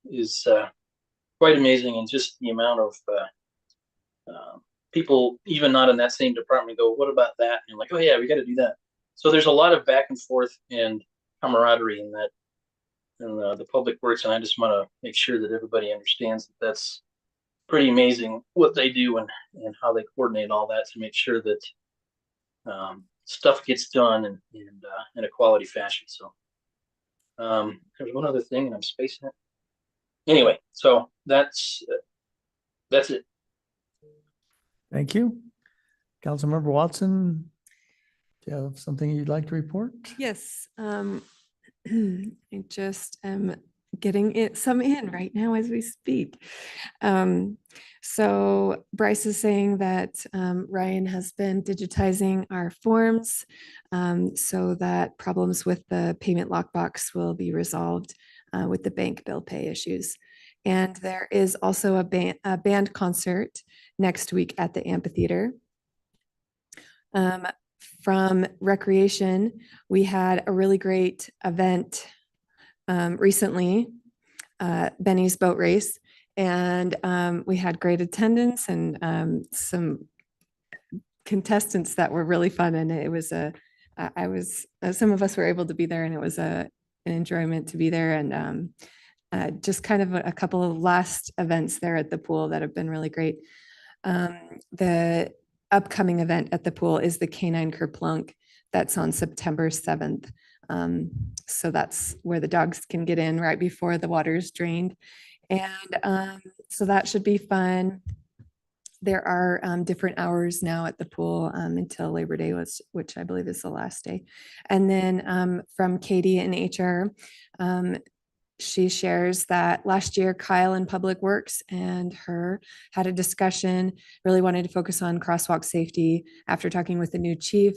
is quite amazing. And just the amount of people, even not in that same department, go, what about that? And you're like, oh yeah, we got to do that. So there's a lot of back and forth and camaraderie in that, in the public works. And I just want to make sure that everybody understands that that's pretty amazing what they do and how they coordinate all that to make sure that stuff gets done in a quality fashion. So there's one other thing and I'm spacing it. Anyway, so that's it. Thank you. Councilmember Watson, do you have something you'd like to report? Yes, I just am getting some in right now as we speak. So Bryce is saying that Ryan has been digitizing our forms so that problems with the payment lockbox will be resolved with the bank bill pay issues. And there is also a band concert next week at the amphitheater. From recreation, we had a really great event recently, Benny's boat race, and we had great attendance and some contestants that were really fun. And it was some of us were able to be there, and it was an enjoyment to be there. And just kind of a couple of last events there at the pool that have been really great. The upcoming event at the pool is the Canine Kerplunk. That's on September 7th. So that's where the dogs can get in right before the water is drained. And so that should be fun. There are different hours now at the pool until Labor Day, which I believe is the last day. And then from Katie in HR, she shares that last year Kyle in Public Works and her had a discussion, really wanted to focus on crosswalk safety. After talking with the new chief,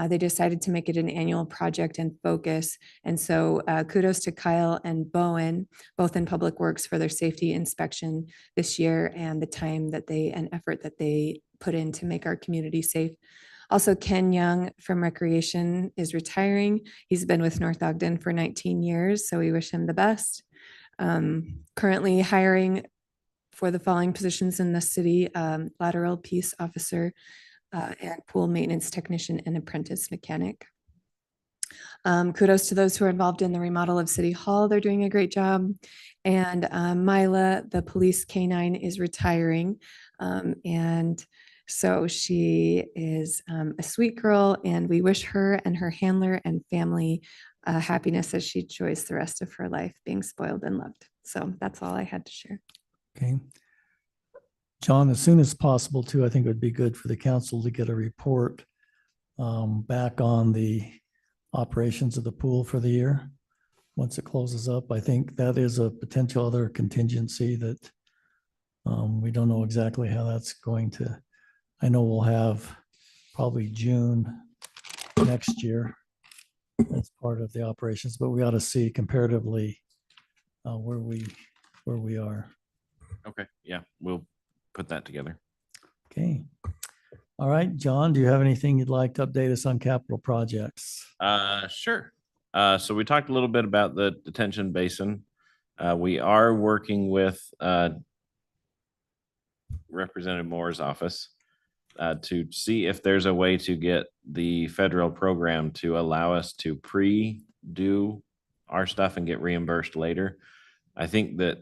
they decided to make it an annual project and focus. And so kudos to Kyle and Bowen, both in Public Works, for their safety inspection this year and the time that and effort that they put in to make our community safe. Also, Ken Young from Recreation is retiring. He's been with North Ogden for 19 years, so we wish him the best. Currently hiring for the following positions in the city: lateral peace officer, and pool maintenance technician and apprentice mechanic. Kudos to those who are involved in the remodel of City Hall. They're doing a great job. And Mila, the police canine, is retiring. And so she is a sweet girl, and we wish her and her handler and family happiness as she enjoys the rest of her life being spoiled and loved. So that's all I had to share. Okay. John, as soon as possible too, I think it would be good for the council to get a report back on the operations of the pool for the year. Once it closes up, I think that is a potential other contingency that we don't know exactly how that's going to. I know we'll have probably June next year as part of the operations, but we ought to see comparatively where we are. Okay, yeah, we'll put that together. Okay. All right, John, do you have anything you'd like to update us on capital projects? Sure. So we talked a little bit about the detention basin. We are working with Representative Moore's office to see if there's a way to get the federal program to allow us to pre-do our stuff and get reimbursed later. I think that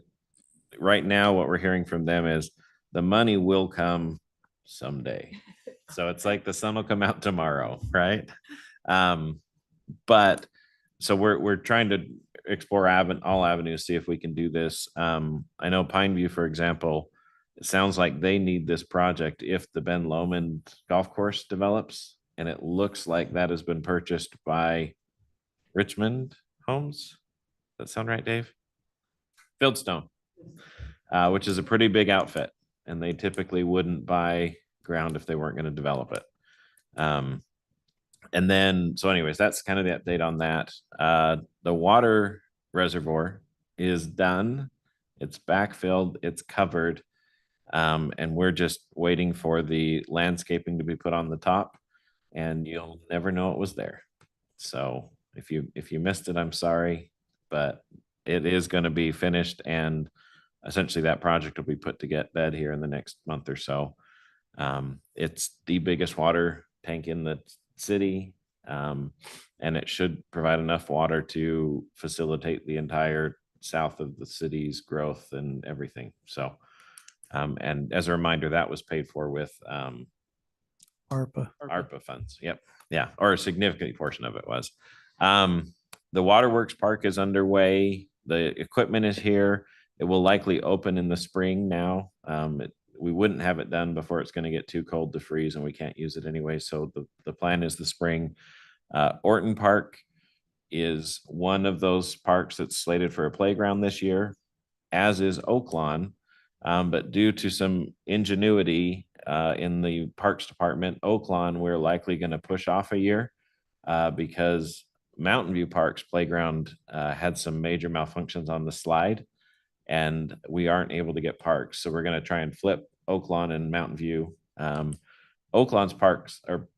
right now what we're hearing from them is the money will come someday. So it's like the sun will come out tomorrow, right? But so we're trying to explore all avenues, see if we can do this. I know Pineview, for example, it sounds like they need this project if the Ben Lomond golf course develops, and it looks like that has been purchased by Richmond Homes. Does that sound right, Dave? Fieldstone, which is a pretty big outfit, and they typically wouldn't buy ground if they weren't going to develop it. And then, so anyways, that's kind of the update on that. The water reservoir is done. It's backfilled, it's covered. And we're just waiting for the landscaping to be put on the top, and you'll never know it was there. So if you missed it, I'm sorry, but it is going to be finished, and essentially that project will be put to get bed here in the next month or so. It's the biggest water tank in the city, and it should provide enough water to facilitate the entire south of the city's growth and everything. So, and as a reminder, that was paid for with ARPA funds. Yep. Yeah. Or a significant portion of it was. The Waterworks Park is underway. The equipment is here. It will likely open in the spring now. We wouldn't have it done before it's going to get too cold to freeze, and we can't use it anyway. So the plan is the spring. Orton Park is one of those parks that's slated for a playground this year, as is Oaklawn. But due to some ingenuity in the Parks Department, Oaklawn, we're likely going to push off a year because Mountain View Park's playground had some major malfunctions on the slide, and we aren't able to get parks. So we're going to try and flip Oaklawn and Mountain View. Oaklawn's parks or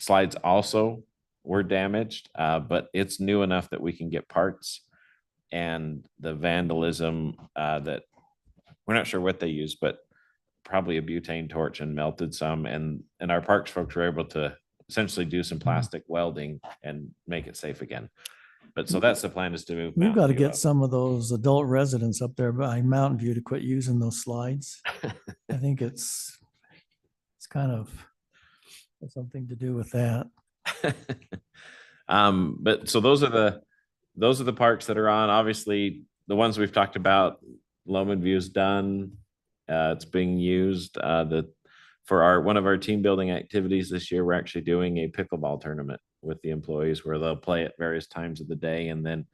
slides also were damaged, but it's new enough that we can get parts. And the vandalism that we're not sure what they used, but probably a butane torch and melted some. And our parks folks were able to essentially do some plastic welding and make it safe again. But so that's the plan, is to move. We've got to Mountain View get up. some of those adult residents up there by Mountain View to quit using those slides. I think it's kind of something to do with that. But so those are the parks that are on. Obviously, the ones we've talked about, Lomond View's done. It's being used. For one of our team building activities this year, we're actually doing a pickleball tournament with the employees where they'll play at various times of the day. And then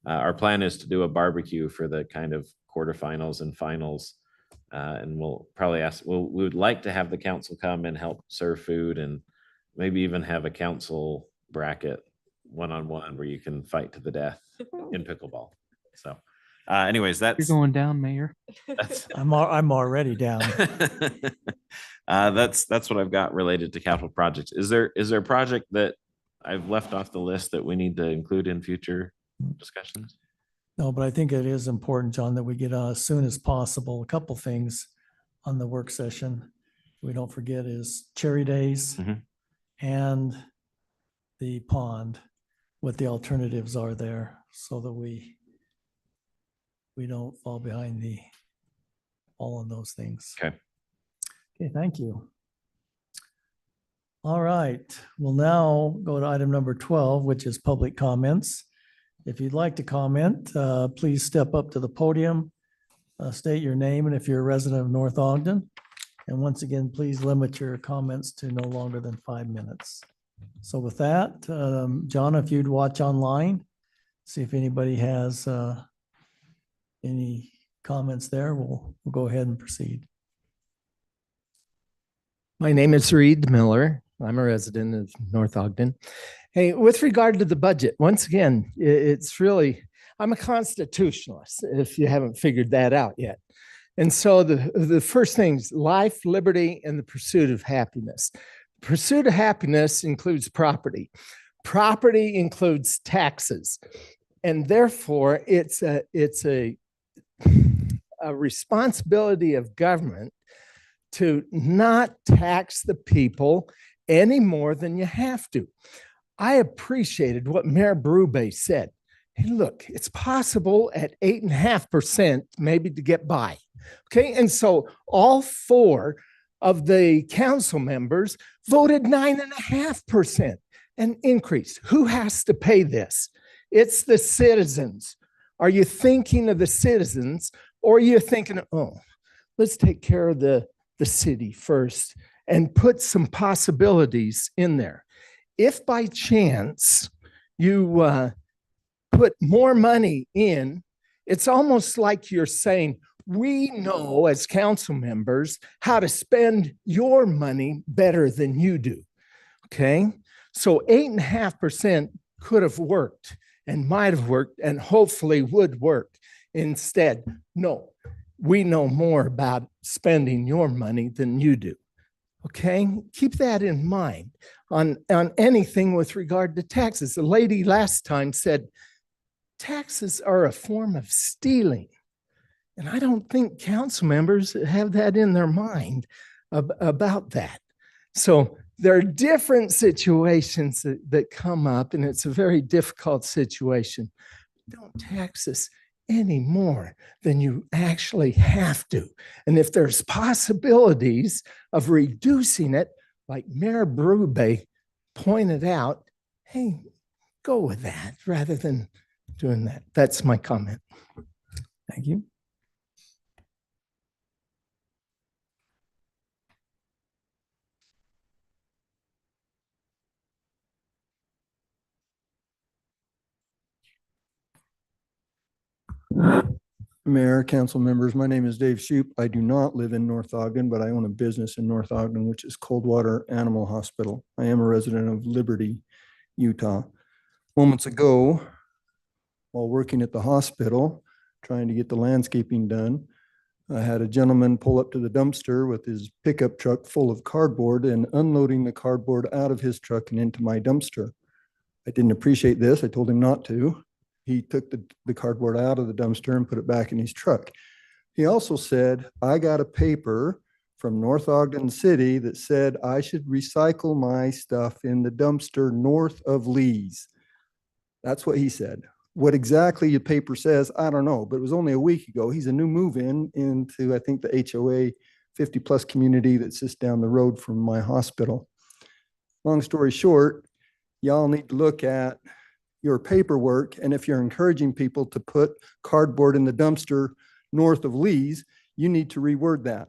our plan is to do a barbecue for the kind of quarterfinals and finals. And we'll probably we would like to have the council come and help serve food, and maybe even have a council bracket one-on-one where you can fight to the death in pickleball. So anyways, You're that's going down, Mayor. I'm already down. that's what I've got related to capital projects. Is there a project that I've left off the list that we need to include in future discussions? No, but I think it is important, John, that we get on as soon as possible. A couple things on the work session we don't forget is Cherry Days Mhm. and the pond, what the alternatives are there, so that we don't fall behind all on those things. Okay. Okay, thank you. All right, we'll now go to item number 12, which is public comments. If you'd like to comment, please step up to the podium, state your name, and if you're a resident of North Ogden. And once again, please limit your comments to no longer than 5 minutes. So with that, John, if you'd watch online, see if anybody has any comments there, we'll go ahead and proceed. My name is Reed Miller. I'm a resident of North Ogden. Hey, with regard to the budget, once again, it's really, I'm a constitutionalist, if you haven't figured that out yet. And so the first things, life, liberty, and the pursuit of happiness. Pursuit of happiness includes property. Property includes taxes. And therefore, it's a responsibility of government to not tax the people any more than you have to. I appreciated what Mayor Berube said. Hey, look, it's possible at 8.5% maybe to get by. Okay, and so all 4 of the council members voted 9.5%, an increase. Who has to pay this? It's the citizens. Are you thinking of the citizens, or are you thinking, oh, let's take care of the city first and put some possibilities in there? If by chance you put more money in, it's almost like you're saying, we know as council members how to spend your money better than you do. Okay, so 8.5% could have worked and might have worked and hopefully would work. Instead, no, we know more about spending your money than you do. Okay, keep that in mind on anything with regard to taxes. The lady last time said, taxes are a form of stealing. And I don't think council members have that in their mind about that. So there are different situations that come up, and it's a very difficult situation. Don't tax us any more than you actually have to. And if there's possibilities of reducing it, like Mayor Berube pointed out, hey, go with that rather than doing that. That's my comment. Thank you. Mayor, council members, my name is Dave Shoup. I do not live in North Ogden, but I own a business in North Ogden, which is Coldwater Animal Hospital. I am a resident of Liberty, Utah. Moments ago, while working at the hospital, trying to get the landscaping done, I had a gentleman pull up to the dumpster with his pickup truck full of cardboard and unloading the cardboard out of his truck and into my dumpster. I didn't appreciate this. I told him not to. He took the cardboard out of the dumpster and put it back in his truck. He also said, I got a paper from North Ogden City that said I should recycle my stuff in the dumpster north of Lee's. That's what he said. What exactly the paper says, I don't know, but it was only a week ago. He's a new move-in into, I think, the HOA 50-plus community that sits down the road from my hospital. Long story short, y'all need to look at your paperwork, and if you're encouraging people to put cardboard in the dumpster north of Lee's, you need to reword that.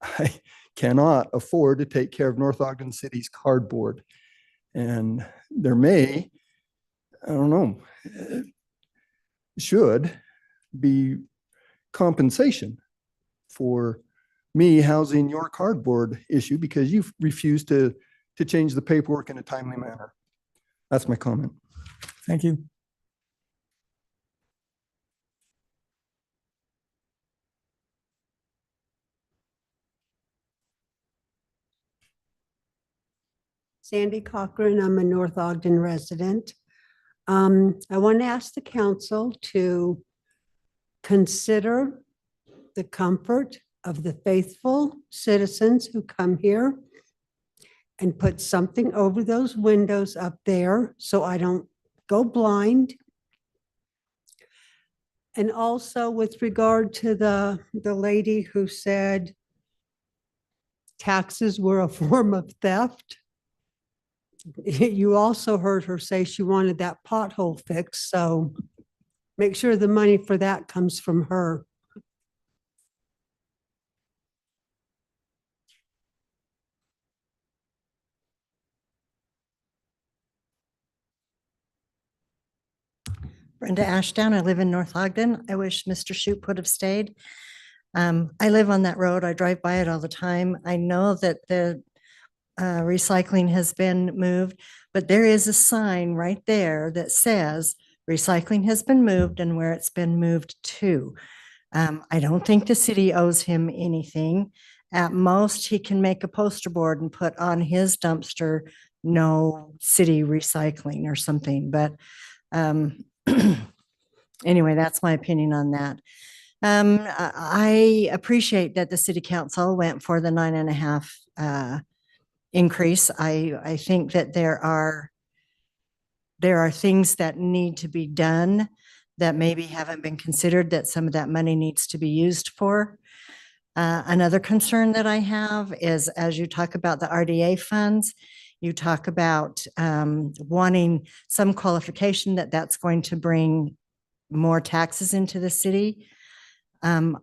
I cannot afford to take care of North Ogden City's cardboard, and there may, I don't know, should be compensation for me housing your cardboard issue because you've refused to change the paperwork in a timely manner. That's my comment. Thank you. Sandy Cochran, I'm a North Ogden resident. I want to ask the council to consider the comfort of the faithful citizens who come here and put something over those windows up there so I don't go blind. And also with regard to the lady who said taxes were a form of theft. You also heard her say she wanted that pothole fixed, so make sure the money for that comes from her. Brenda Ashdown. I live in North Ogden. I wish Mr. Shoup would have stayed. I live on that road. I drive by it all the time. I know that the recycling has been moved, but there is a sign right there that says recycling has been moved and where it's been moved to. I don't think the city owes him anything. At most, he can make a poster board and put on his dumpster, no city recycling or something, but anyway, that's my opinion on that. I appreciate that the city council went for the 9.5 increase. I think that there are things that need to be done that maybe haven't been considered, that some of that money needs to be used for. Another concern that I have is, as you talk about the RDA funds, you talk about wanting some qualification that that's going to bring more taxes into the city. I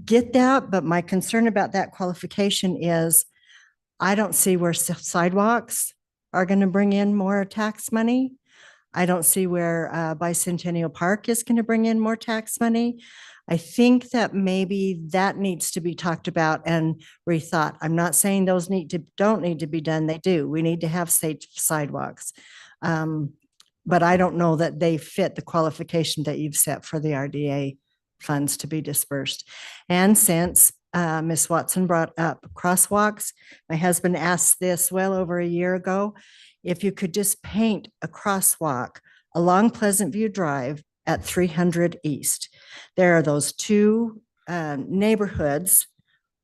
get that, but my concern about that qualification is I don't see where sidewalks are going to bring in more tax money. I don't see where Bicentennial Park is going to bring in more tax money. I think that maybe that needs to be talked about and rethought. I'm not saying those don't need to be done. They do. We need to have safe sidewalks. But I don't know that they fit the qualification that you've set for the RDA funds to be dispersed. And since Ms. Watson brought up crosswalks, my husband asked this well over a year ago, if you could just paint a crosswalk along Pleasant View Drive at 300 East. There are those two neighborhoods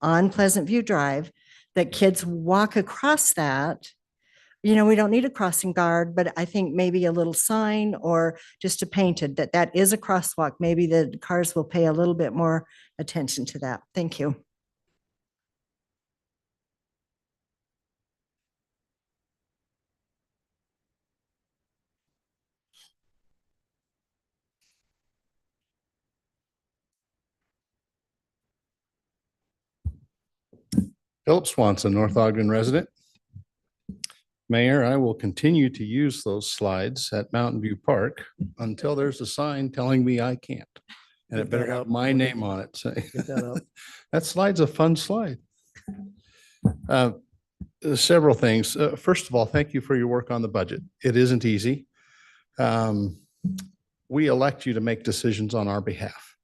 on Pleasant View Drive that kids walk across that. You know, we don't need a crossing guard, but I think maybe a little sign or just a painted that is a crosswalk. Maybe the cars will pay a little bit more attention to that. Thank you. Philip Swanson, North Ogden resident. Mayor, I will continue to use those slides at Mountain View Park until there's a sign telling me I can't. And it better have my name on it. So that slide's a fun slide. Several things. First of all, thank you for your work on the budget. It isn't easy. We elect you to make decisions on our behalf.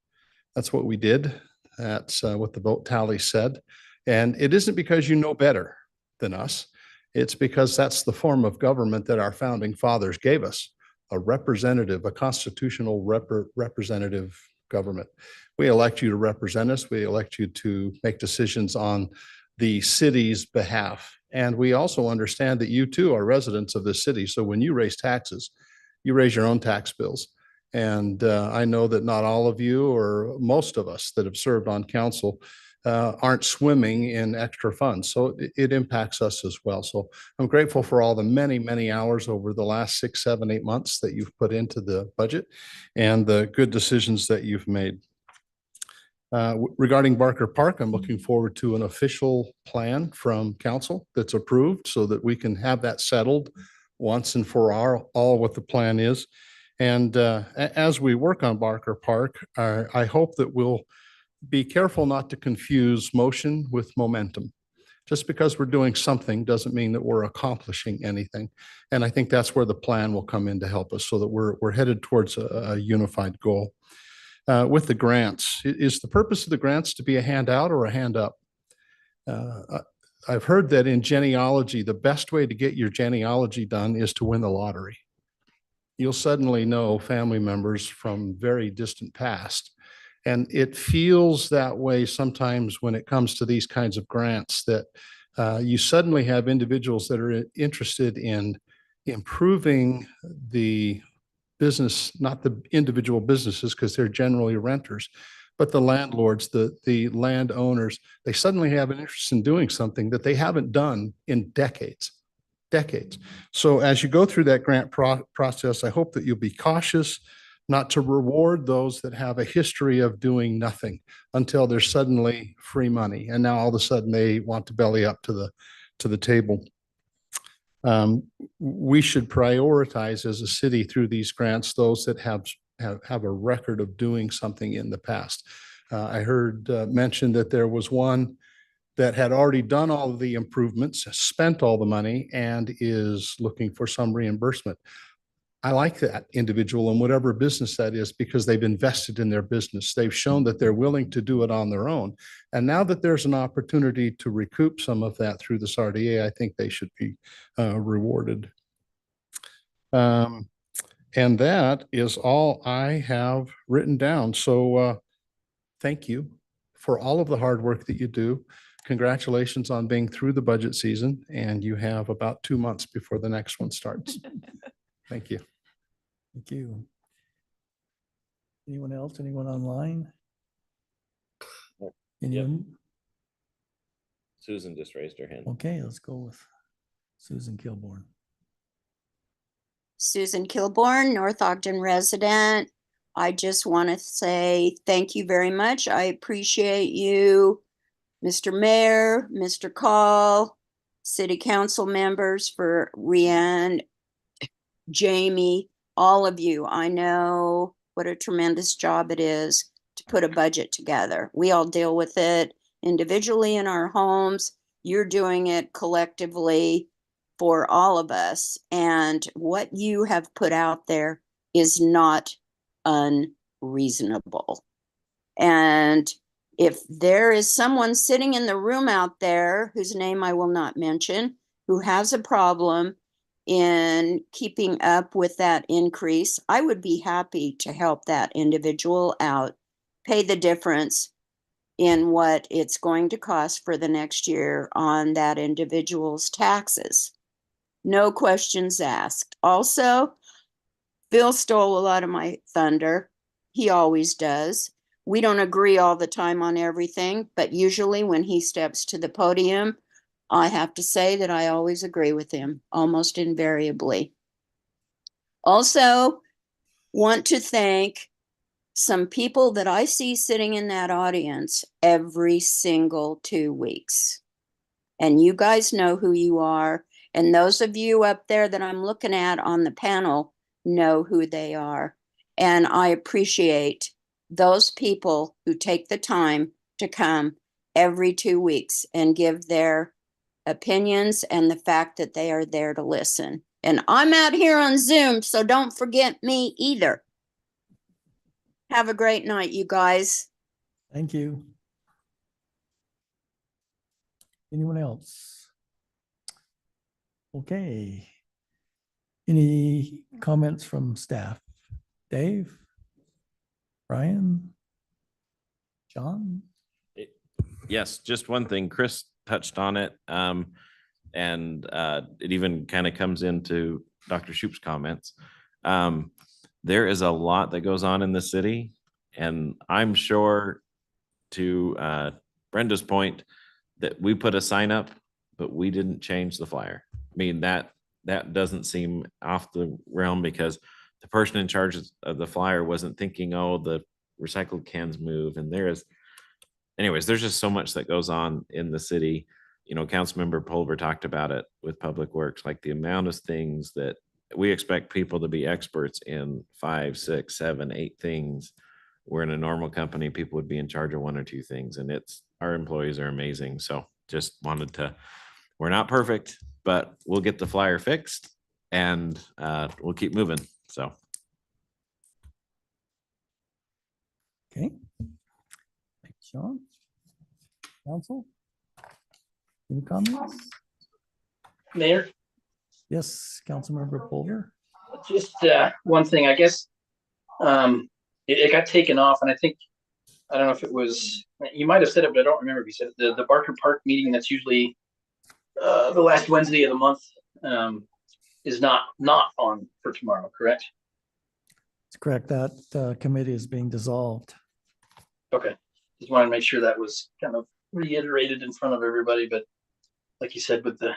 That's what we did. That's what the vote tally said. And it isn't because you know better than us. It's because that's the form of government that our founding fathers gave us, a representative, a constitutional representative government. We elect you to represent us. We elect you to make decisions on the city's behalf. And we also understand that you too are residents of the city. So when you raise taxes, you raise your own tax bills. And I know that not all of you or most of us that have served on council aren't swimming in extra funds. So it impacts us as well. So I'm grateful for all the many, many hours over the last 6, 7, 8 months that you've put into the budget and the good decisions that you've made. Regarding Barker Park, I'm looking forward to an official plan from council that's approved so that we can have that settled once and for all what the plan is. And as we work on Barker Park, I hope that we'll be careful not to confuse motion with momentum. Just because we're doing something doesn't mean that we're accomplishing anything. And I think that's where the plan will come in to help us so that we're headed towards a unified goal. With the grants, is the purpose of the grants to be a handout or a hand up? I've heard that in genealogy, the best way to get your genealogy done is to win the lottery. You'll suddenly know family members from very distant past. And it feels that way sometimes when it comes to these kinds of grants, that you suddenly have individuals that are interested in improving the business, not the individual businesses, because they're generally renters, but the landlords, the landowners. They suddenly have an interest in doing something that they haven't done in decades. So as you go through that grant process, I hope that you'll be cautious not to reward those that have a history of doing nothing until there's suddenly free money. And now all of a sudden they want to belly up to the table. We should prioritize as a city through these grants, those that have a record of doing something in the past. I heard mentioned that there was one that had already done all of the improvements, spent all the money, and is looking for some reimbursement. I like that individual in whatever business that is because they've invested in their business. They've shown that they're willing to do it on their own. And now that there's an opportunity to recoup some of that through this RDA, I think they should be rewarded. And that is all I have written down. So thank you for all of the hard work that you do. Congratulations on being through the budget season, and you have about 2 months before the next one starts. Thank you. Thank you. Anyone else? Anyone online? Anyone? Susan just raised her hand. Okay, let's go with Susan Kilborn. Susan Kilborn, North Ogden resident. I just want to say thank you very much. I appreciate you, Mr. Mayor, Mr. Call, City Council members, for Rianne, Jamie, all of you. I know what a tremendous job it is to put a budget together. We all deal with it individually in our homes. You're doing it collectively for all of us. And what you have put out there is not unreasonable. And if there is someone sitting in the room out there whose name I will not mention, who has a problem in keeping up with that increase, I would be happy to help that individual out, pay the difference in what it's going to cost for the next year on that individual's taxes. No questions asked. Also, Bill stole a lot of my thunder. He always does. We don't agree all the time on everything, but usually when he steps to the podium, I have to say that I always agree with him, almost invariably. Also, want to thank some people that I see sitting in that audience every single 2 weeks. And you guys know who you are. And those of you up there that I'm looking at on the panel know who they are. And I appreciate those people who take the time to come every 2 weeks and give their opinions and the fact that they are there to listen. And I'm out here on Zoom, so don't forget me either. Have a great night, you guys. Thank you. Anyone else? Okay. Any comments from staff? Dave? Brian? John? Yes, just one thing. Chris touched on it. And it even kind of comes into Dr. Shoup's comments. There is a lot that goes on in the city, and I'm sure to Brenda's point that we put a sign up, but we didn't change the flyer. I mean, that doesn't seem off the realm because the person in charge of the flyer wasn't thinking, oh, the recycled cans move. And there's just so much that goes on in the city. You know, Councilmember Pulver talked about it with Public Works, like the amount of things that we expect people to be experts in 5, 6, 7, 8 things. Where in a normal company, people would be in charge of 1 or 2 things. And our employees are amazing. So just wanted to, we're not perfect, but we'll get the flyer fixed and we'll keep moving. So. Okay. Thanks, Sean. Council? Any comments? Mayor? Yes, Councilmember Pulver. Just one thing, I guess, it got taken off, and I don't know if it was, you might have said it, but I don't remember if you said it. The Barker Park meeting that's usually the last Wednesday of the month is not on for tomorrow, correct? It's correct. That committee is being dissolved. Okay, just wanted to make sure that was kind of reiterated in front of everybody, but like you said, with the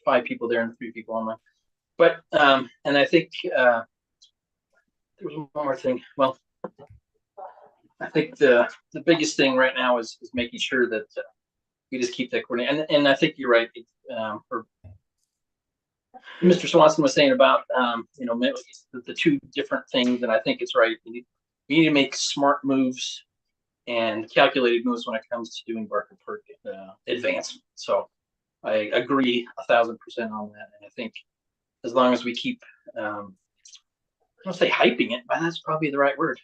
5 people there and 3 people online. But and I think there was one more thing. Well, I think the biggest thing right now is making sure that we just keep that coordinated. And I think you're right. Or Mr. Swanson was saying about the 2 different things, and I think it's right. We need to make smart moves and calculated moves when it comes to doing Barker Park advancement. So I agree 1,000% on that. And I think as long as we keep don't say hyping it, but that's probably the right word.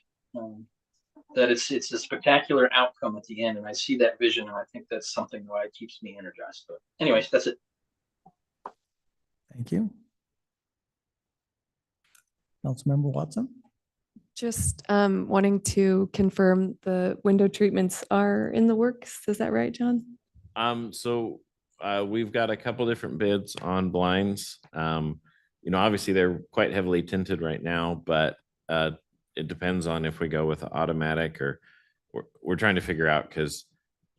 That it's a spectacular outcome at the end, and I see that vision, and I think that's something that keeps me energized. But anyways, that's it. Thank you. Councilmember Watson? Just wanting to confirm the window treatments are in the works. Is that right, John? So we've got a couple different bids on blinds. Obviously they're quite heavily tinted right now, but it depends on if we go with automatic or we're trying to figure out, because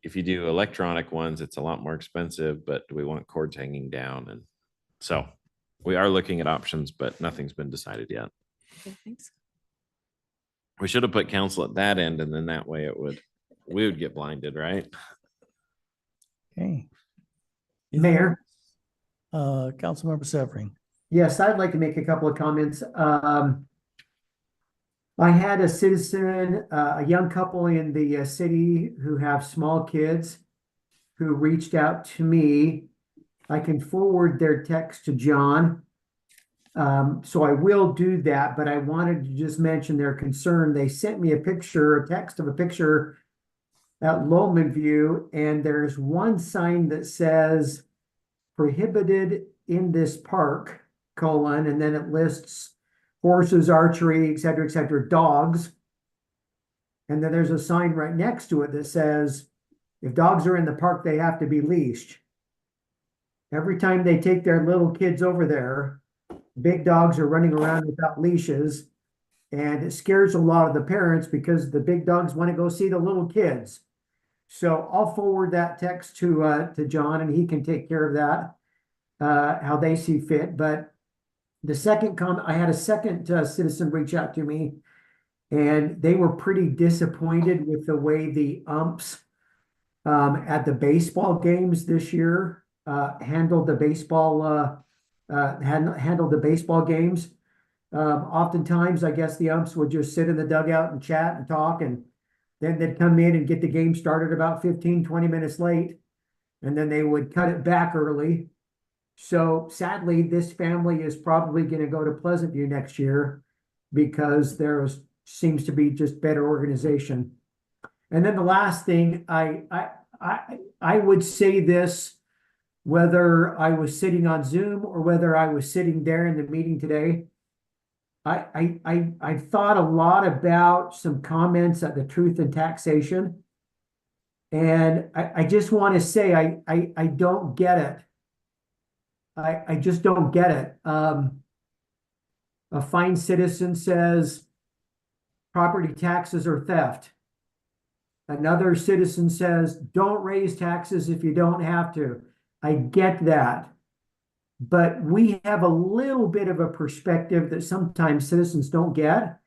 if you do electronic ones, it's a lot more expensive, but do we want cords hanging down? And so we are looking at options, but nothing's been decided yet. Okay, thanks. We should have put council at that end, and then that way we would get blinded, right? Okay. Mayor? Councilmember Severing. Yes, I'd like to make a couple of comments. I had a citizen, a young couple in the city who have small kids who reached out to me. I can forward their text to John. So I will do that, but I wanted to just mention their concern. They sent me a text of a picture at Lowman View, and there's one sign that says prohibited in this park, and then it lists horses, archery, et cetera, dogs. And then there's a sign right next to it that says, if dogs are in the park, they have to be leashed. Every time they take their little kids over there, big dogs are running around without leashes. And it scares a lot of the parents because the big dogs want to go see the little kids. So I'll forward that text to John, and he can take care of that, how they see fit. But the second comment, I had a second citizen reach out to me, and they were pretty disappointed with the way the umps at the baseball games this year handled the baseball games. Oftentimes, I guess the umps would just sit in the dugout and chat and talk, and then they'd come in and get the game started about 15-20 minutes late, and then they would cut it back early. So sadly, this family is probably going to go to Pleasant View next year because there seems to be just better organization. And then the last thing, I would say this, whether I was sitting on Zoom or whether I was sitting there in the meeting today, I thought a lot about some comments at the Truth in Taxation. And I just want to say, I don't get it. I just don't get it. A fine citizen says property taxes are theft. Another citizen says, don't raise taxes if you don't have to. I get that. But we have a little bit of a perspective that sometimes citizens don't get.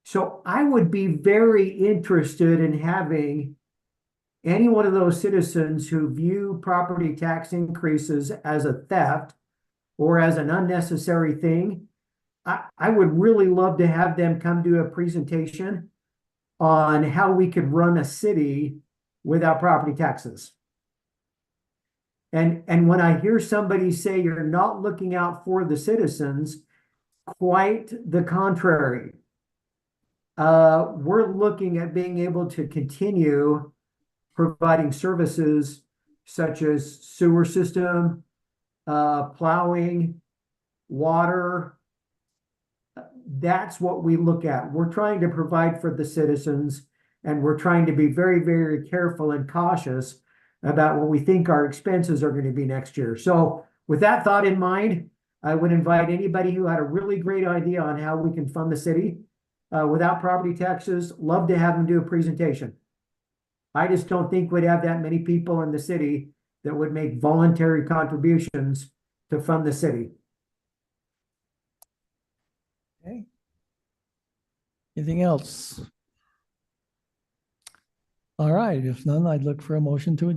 So I would be very interested in having any one of those citizens who view property tax increases as a theft or as an unnecessary thing. I would really love to have them come do a presentation on how we could run a city without property taxes. And when I hear somebody say you're not looking out for the citizens, quite the contrary. We're looking at being able to continue providing services such as sewer system, plowing, water. That's what we look at. We're trying to provide for the citizens, and we're trying to be very, very careful and cautious about what we think our expenses are going to be next year. So with that thought in mind, I would invite anybody who had a really great idea on how we can fund the city without property taxes, love to have them do a presentation. I just don't think we'd have that many people in the city that would make voluntary contributions to fund the city. Okay. Anything else? All right, if none, I'd look for a motion to adjourn.